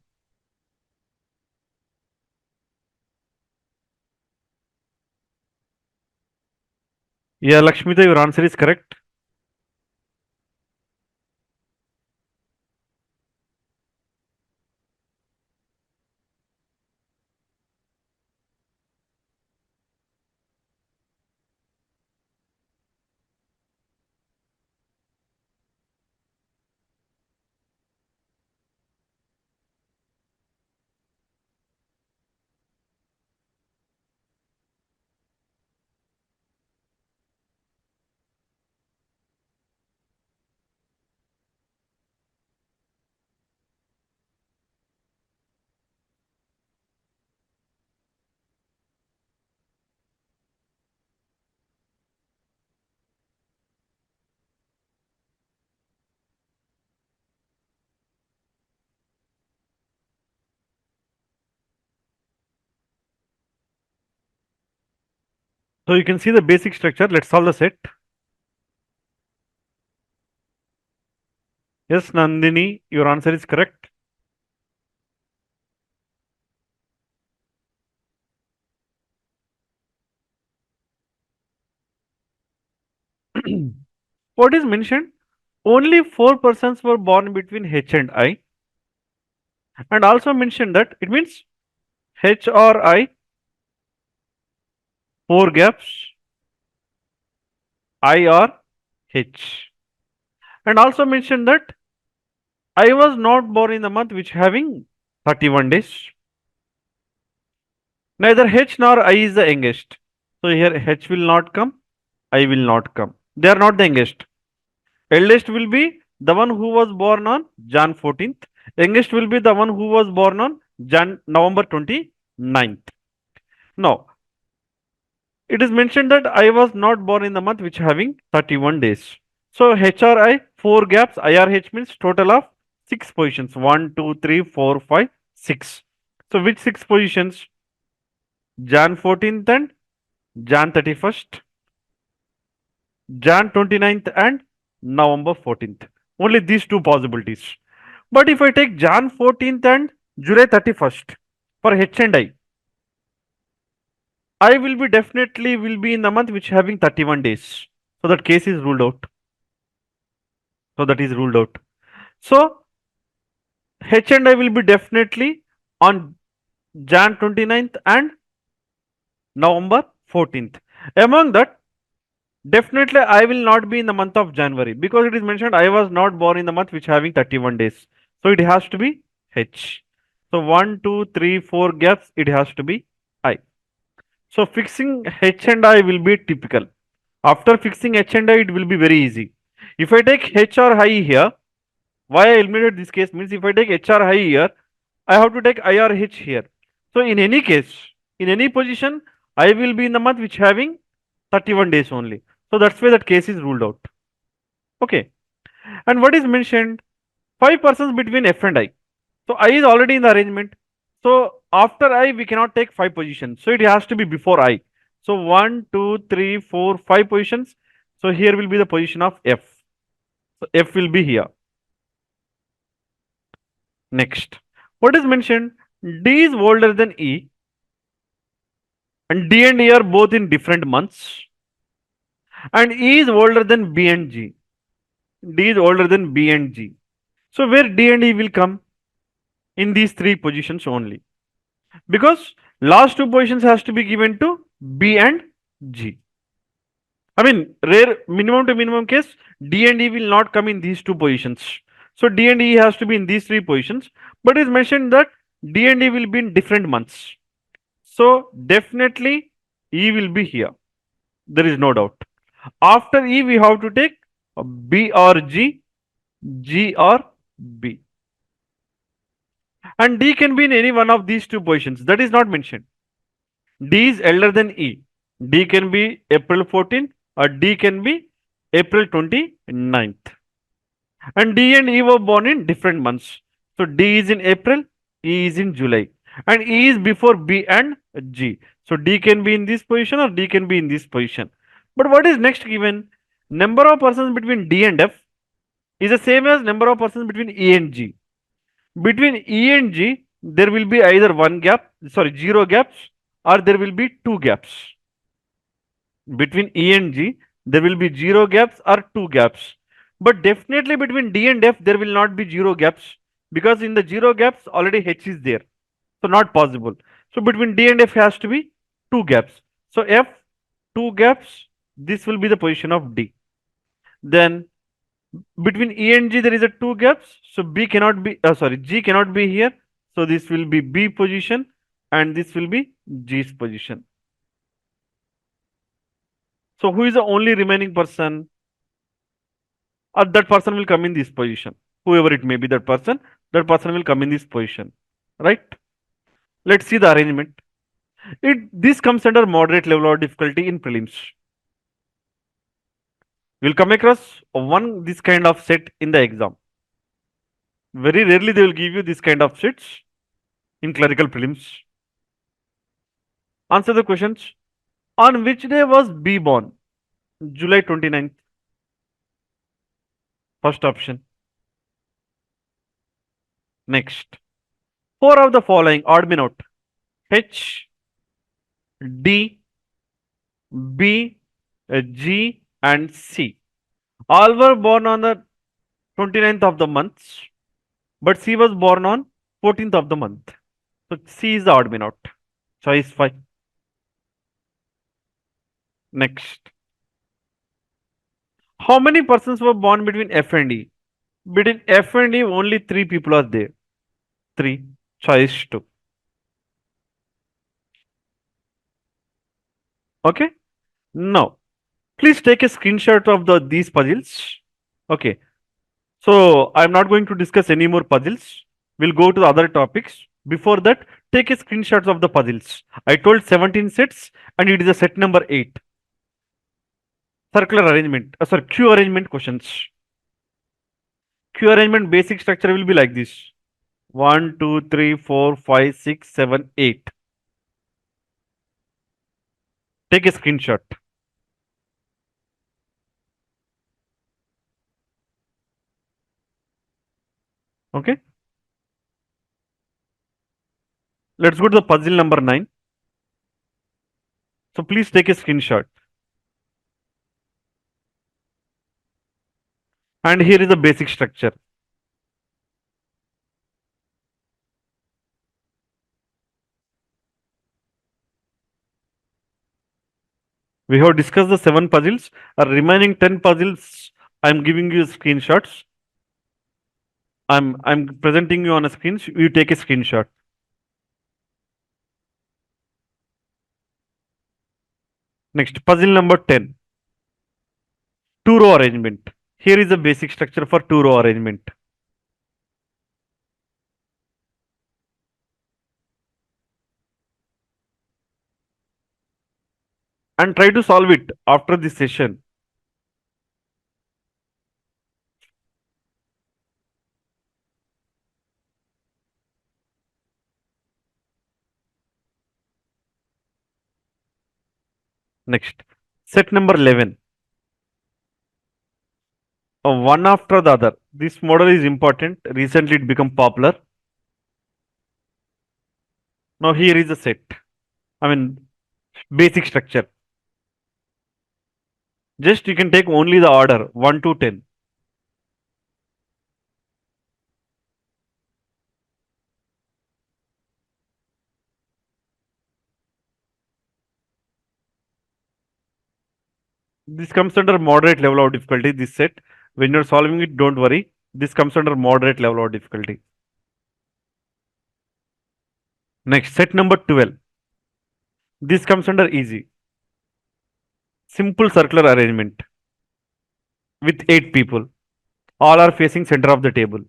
Yeah, Lakshmita, your answer is correct. So you can see the basic structure. Let's solve the set. Yes, Nandini, your answer is correct. What is mentioned? Only four persons were born between H and I, and also mentioned that it means H or I, four gaps, I or H, and also mentioned that I was not born in the month which having 31 days. Neither H nor I is the youngest. So here H will not come, I will not come. They are not the youngest. Eldest will be the one who was born on Jan 14th. Youngest will be the one who was born on November 29th. Now, it is mentioned that I was not born in the month which having 31 days. So HRI, 4 gaps, IRH means total of 6 positions. 1, 2, 3, 4, 5, 6. So which 6 positions? Jan 14th and Jan 31st, Jan 29th and November 14th. Only these two possibilities. But if I take Jan 14th and July 31st for H and I will be definitely will be in the month which having 31 days. So that case is ruled out. So that is ruled out. So H and I will be definitely on Jan 29th and November 14th. Among that, definitely I will not be in the month of January because it is mentioned I was not born in the month which having 31 days. So it has to be H. So 1, 2, 3, 4 gaps, it has to be I. So fixing H and I will be typical. After fixing H and I, it will be very easy. If I take H or I here, why I eliminated this case means if I take H or I here, I have to take I or H here. So in any case, in any position, I will be in the month which having 31 days only. So that's why that case is ruled out. Okay. And what is mentioned? 5 persons between F and I. So I is already in the arrangement. So after I, we cannot take 5 positions. So it has to be before I. So 1, 2, 3, 4, 5 positions. So here will be the position of F. So F will be here. Next. What is mentioned? D is older than E. And D and E are both in different months. And E is older than B and G. D is older than B and G. So where D and E will come? In these 3 positions only. Because last 2 positions has to be given to B and G. I mean, rare minimum to minimum case, D and E will not come in these 2 positions. So D and E has to be in these 3 positions. But it's mentioned that D and E will be in different months. So definitely E will be here. There is no doubt. After E, we have to take B or G, G or B. And D can be in any one of these 2 positions. That is not mentioned. D is elder than E. D can be April 14th or D can be April 29th. And D and E were born in different months. So D is in April, E is in July. And E is before B and G. So D can be in this position or D can be in this position. But what is next given? Number of persons between D and F is the same as number of persons between E and G. Between E and G, there will be either 0 gaps or there will be 2 gaps. Between E and G, There will be 0 gaps or 2 gaps. But definitely between D and F, there will not be 0 gaps because in the 0 gaps already H is there. So not possible. So between D and F has to be 2 gaps. So F, 2 gaps, this will be the position of D. Then between E and G there is a 2 gaps. So B cannot be, G cannot be here. So this will be B position and this will be G's position. So who is the only remaining person? Or that person will come in this position. Whoever it may be, that person will come in this position. Right? Let's see the arrangement. This comes under moderate level of difficulty in prelims. We'll come across this kind of set in the exam. Very rarely they will give you this kind of sets in clerical prelims. Answer the questions. On which day was B born? July 29th. First option. Next. 4 of the following odd men out. H, D, B, G and C. All were born on the 29th of the month, but C was born on 14th of the month. So C is the odd man out. Choice 5. Next. How many persons were born between F and E? Between F and E, only 3 people are there. 3. Choice 2. Okay. Now, please take a screenshot of these puzzles. Okay. So I'm not going to discuss any more puzzles. We'll go to the other topics. Before that, take a screenshot of the puzzles. I told 17 sets and it is a set number 8. Circular arrangement, Q arrangement questions. Q arrangement basic structure will be like this. 1, 2, 3, 4, 5, 6, 7, 8. Take a screenshot. Okay. Let's go to the puzzle number 9. So please take a screenshot. And here is the basic structure. We have discussed the 7 puzzles. Remaining 10 puzzles, I'm giving you screenshots. I'm presenting you on a screen. You take a screenshot. Next, puzzle number 10. 2-row arrangement. Here is the basic structure for 2-row arrangement. And try to solve it after this session. Next, set number 11. One after the other. This model is important. Recently it become popular. Now here is the set. Basic structure. Just you can take only the order 1 to 10. This comes under moderate level of difficulty, this set. When you're solving it, don't worry. This comes under moderate level of difficulty. Next, set number 12. This comes under easy. Simple circular arrangement with 8 people. All are facing center of the table.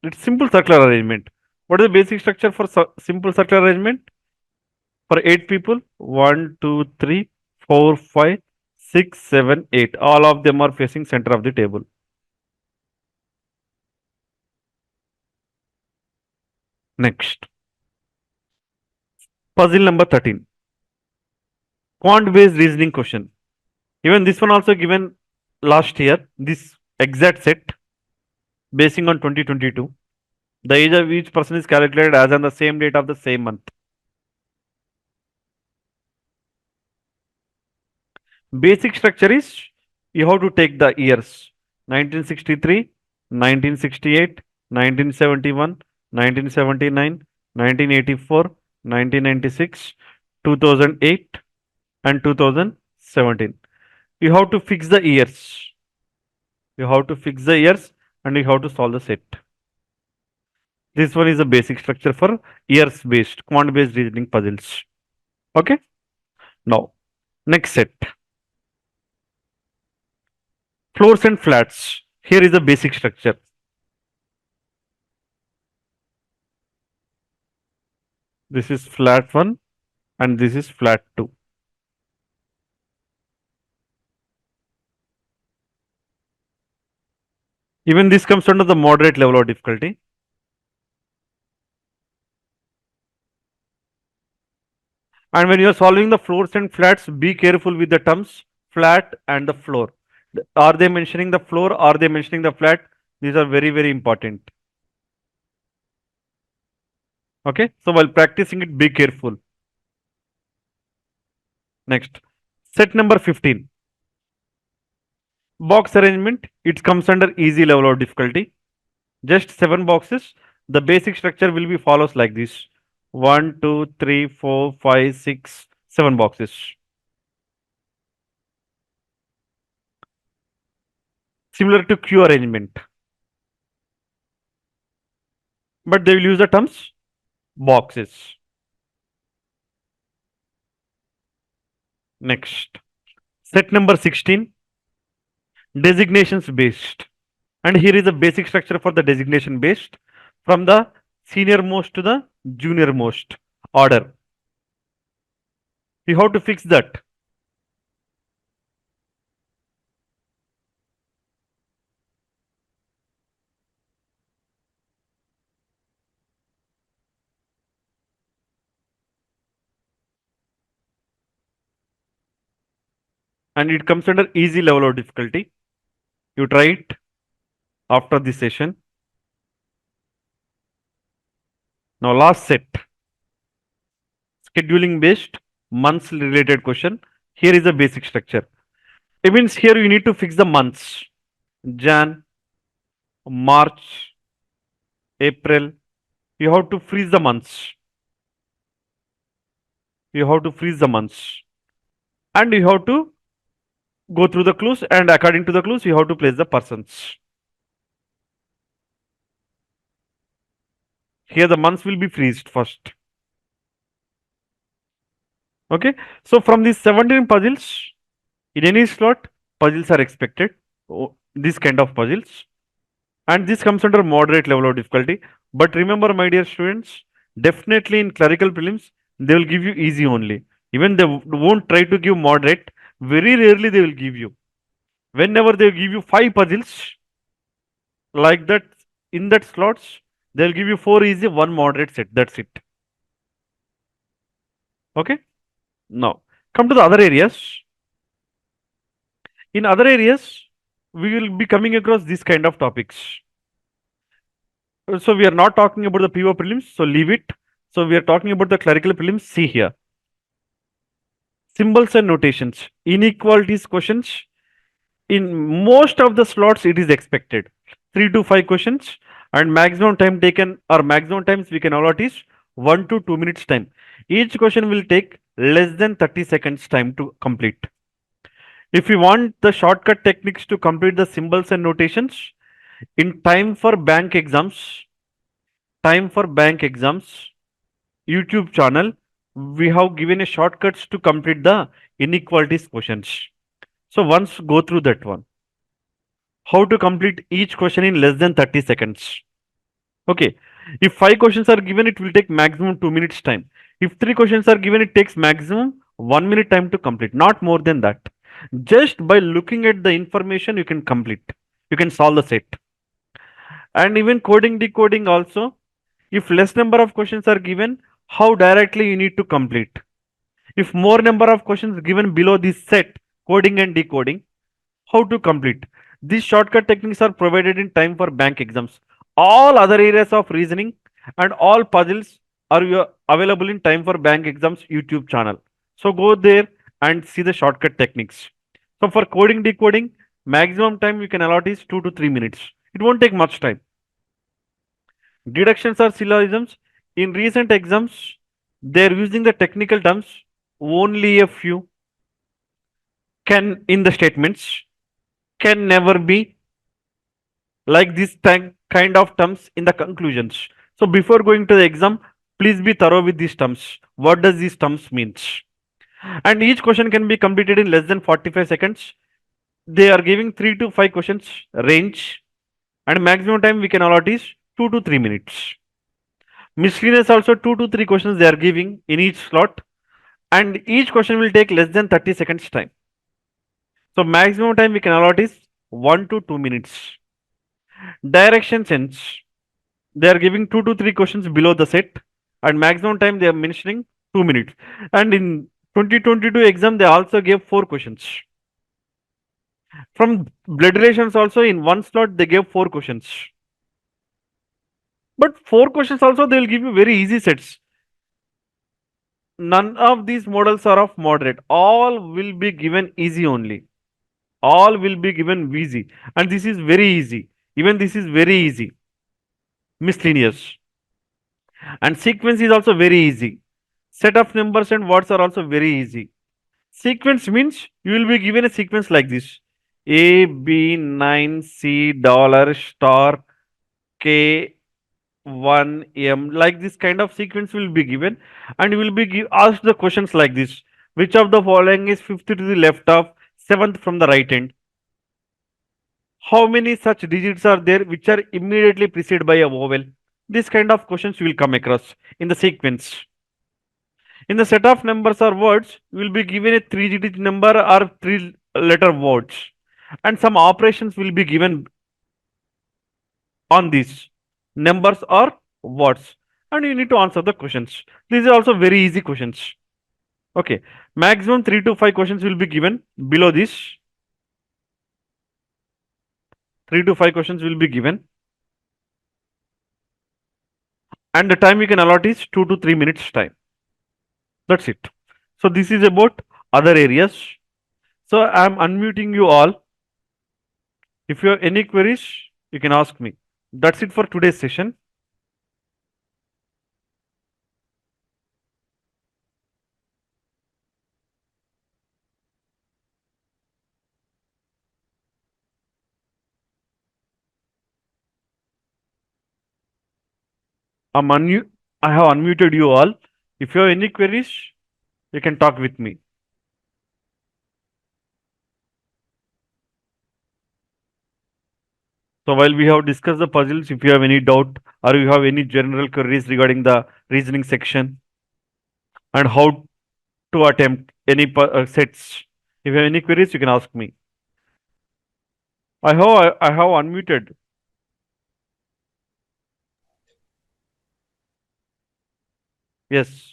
It's simple circular arrangement. What is the basic structure for simple circular arrangement? For 8 people, 1, 2, 3, 4, 5, 6, 7, 8. All of them are facing center of the table. Next. Puzzle number 13. Quant-based reasoning question. Even this one also given last year, this exact set, basing on 2022. The age of each person is calculated as on the same date of the same month. Basic structure is you have to take the years 1963, 1968, 1971, 1979, 1984, 1996, 2008, and 2017. You have to fix the years. You have to fix the years and you have to solve the set. This one is a basic structure for years based, quant based reasoning puzzles. Okay. Now, next set. Floors and flats. Here is the basic structure. This is flat 1 and this is flat 2. Even this comes under the moderate level of difficulty. And when you are solving the floors and flats, be careful with the terms flat and the floor. Are they mentioning the floor? Are they mentioning the flat? These are very, very important. Okay. So while practicing it, be careful. Next, set number 15. Box arrangement. It comes under easy level of difficulty. Just 7 boxes. The basic structure will be follows like this. 1, 2, 3, 4, 5, 6, 7 boxes. Similar to queue arrangement. But they will use the terms boxes. Next, set number 16. Designations based. And here is the basic structure for the designation based from the senior most to the junior most order. You have to fix that. And it comes under easy level of difficulty. You try it after this session. Now last set. Scheduling based months related question. Here is the basic structure. It means here you need to fix the months. Jan, March, April. You have to freeze the months. You have to freeze the months. And you have to go through the clues, and according to the clues, you have to place the persons. Here the months will be freezed first. Okay. So from these 17 puzzles, in any slot, puzzles are expected. This kind of puzzles. And this comes under moderate level of difficulty. But remember, my dear students, definitely in clerical prelims, they will give you easy only. Even they won't try to give moderate. Very rarely they will give you. Whenever they give you 5 puzzles like that, in that slots, they'll give you 4 easy, 1 moderate set. That's it. Okay. Now, come to the other areas. In other areas, we will be coming across this kind of topics. So we are not talking about the PO prelims, so leave it. So we are talking about the clerical prelims. See here. Symbols and notations. Inequalities questions. In most of the slots, it is expected. 3 to 5 questions, and maximum time taken or maximum times we can allot is 1 to 2 minutes time. Each question will take less than 30 seconds time to complete. If you want the shortcut techniques to complete the symbols and notations, in time for bank exams, YouTube channel, we have given a shortcuts to complete the inequalities questions. So once go through that one. How to complete each question in less than 30 seconds. Okay. If 5 questions are given, it will take maximum 2 minutes time. If 3 questions are given, it takes maximum 1 minute time to complete, not more than that. Just by looking at the information, you can complete. You can solve the set. And even coding, decoding also, if less number of questions are given, how directly you need to complete. If more number of questions given below this set, coding and decoding, how to complete. These shortcut techniques are provided in time for bank exams. All other areas of reasoning and all puzzles are available in time for bank exams YouTube channel. So go there and see the shortcut techniques. So for coding decoding, maximum time you can allot is 2 to 3 minutes. It won't take much time. Deductions are syllogisms. In recent exams, they are using the technical terms, only a few can in the statements, can never be, like this kind of terms in the conclusions. So before going to the exam, please be thorough with these terms. What does these terms means? And each question can be completed in less than 45 seconds. They are giving 3 to 5 questions range, and maximum time we can allot is 2 to 3 minutes. Miscellaneous also 2 to 3 questions they are giving in each slot, and each question will take less than 30 seconds time. So maximum time we can allot is 1 to 2 minutes. Direction sense, they are giving 2 to 3 questions below the set, and maximum time they are mentioning 2 minutes. And in 2022 exam they also gave 4 questions. From blood relations also in one slot they gave 4 questions. But 4 questions also they will give you very easy sets. None of these models are of moderate. All will be given easy only. All will be given easy. And this is very easy. Even this is very easy. Miscellaneous. And sequence is also very easy. Set of numbers and words are also very easy. Sequence means you will be given a sequence like this. A, B, 9, C, dollar, star, K, 1, M. Like this kind of sequence will be given, and you will be asked the questions like this. Which of the following is fifth to the left of, seventh from the right hand? How many such digits are there which are immediately preceded by a vowel? This kind of questions you will come across in the sequence. In the set of numbers or words, you will be given a 3-digit number or 3-letter words, and some operations will be given on these numbers or words, and you need to answer the questions. These are also very easy questions. Okay, maximum 3 to 5 questions will be given below this. 3 to 5 questions will be given, and the time we can allot is 2 to 3 minutes time. That's it. So this is about other areas. So I am unmuting you all. If you have any queries, you can ask me. That's it for today's session. I have unmuted you all. If you have any queries, you can talk with me. So while we have discussed the puzzles, if you have any doubt or you have any general queries regarding the reasoning section and how to attempt any sets, if you have any queries, you can ask me. I have unmuted. Yes.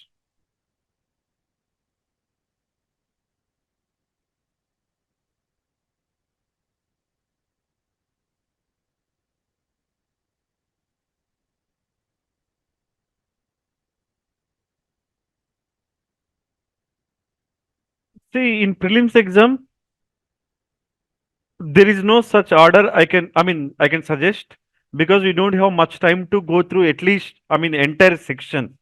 See, in prelims exam, there is no such order I can suggest, because we don't have much time to go through at least entire section.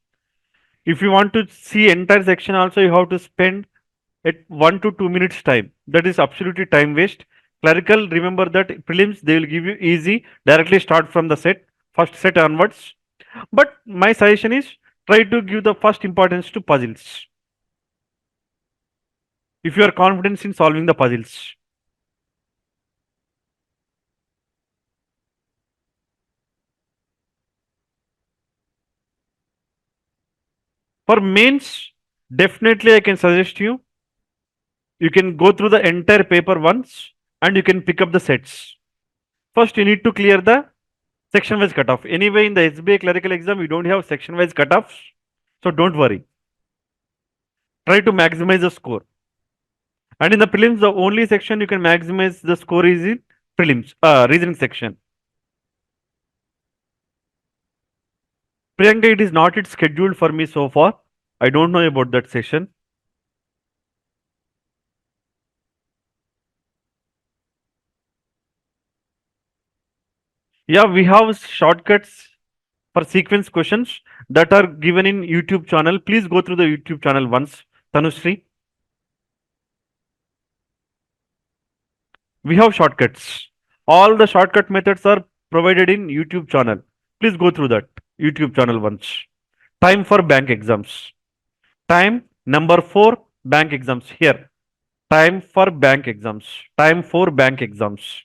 If you want to see entire section also, you have to spend at 1 to 2 minutes time. That is absolutely time waste. Clerical, remember that prelims they will give you easy, directly start from the first set onwards. But my suggestion is try to give the first importance to puzzles. If you are confident in solving the puzzles. For mains, definitely I can suggest you can go through the entire paper once and you can pick up the sets. First, you need to clear the section wise cutoff. Anyway, in the SBI clerical exam, you don't have section wise cutoffs, so don't worry. Try to maximize the score. And in the prelims, the only section you can maximize the score is in prelims, reasoning section. Priyanka, it is not yet scheduled for me so far. I don't know about that session. Yeah, we have shortcuts for sequence questions that are given in YouTube channel. Please go through the YouTube channel once, Tanushree. We have shortcuts. All the shortcut methods are provided in YouTube channel. Please go through that YouTube channel once. Time for bank exams. Time number 4 bank exams here. Time for bank exams. Time for bank exams.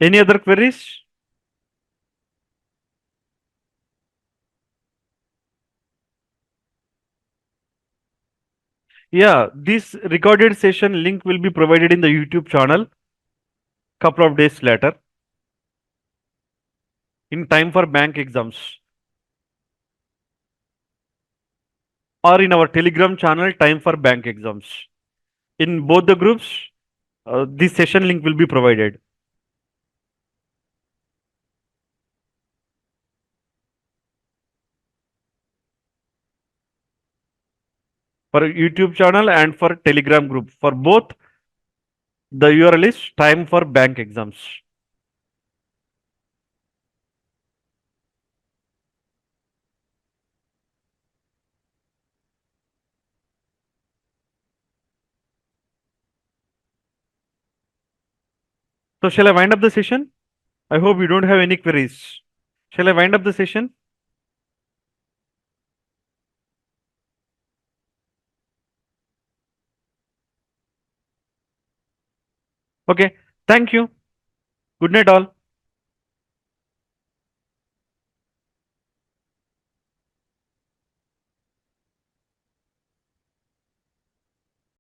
Any other queries? Yeah, this recorded session link will be provided in the YouTube channel couple of days later in time for bank exams or in our Telegram channel time for bank exams. In both the groups, this session link will be provided for YouTube channel and for Telegram group. For both, the URL is time for bank exams. So shall I wind up the session? I hope you don't have any queries. Shall I wind up the session? Okay. Thank you. Good night all.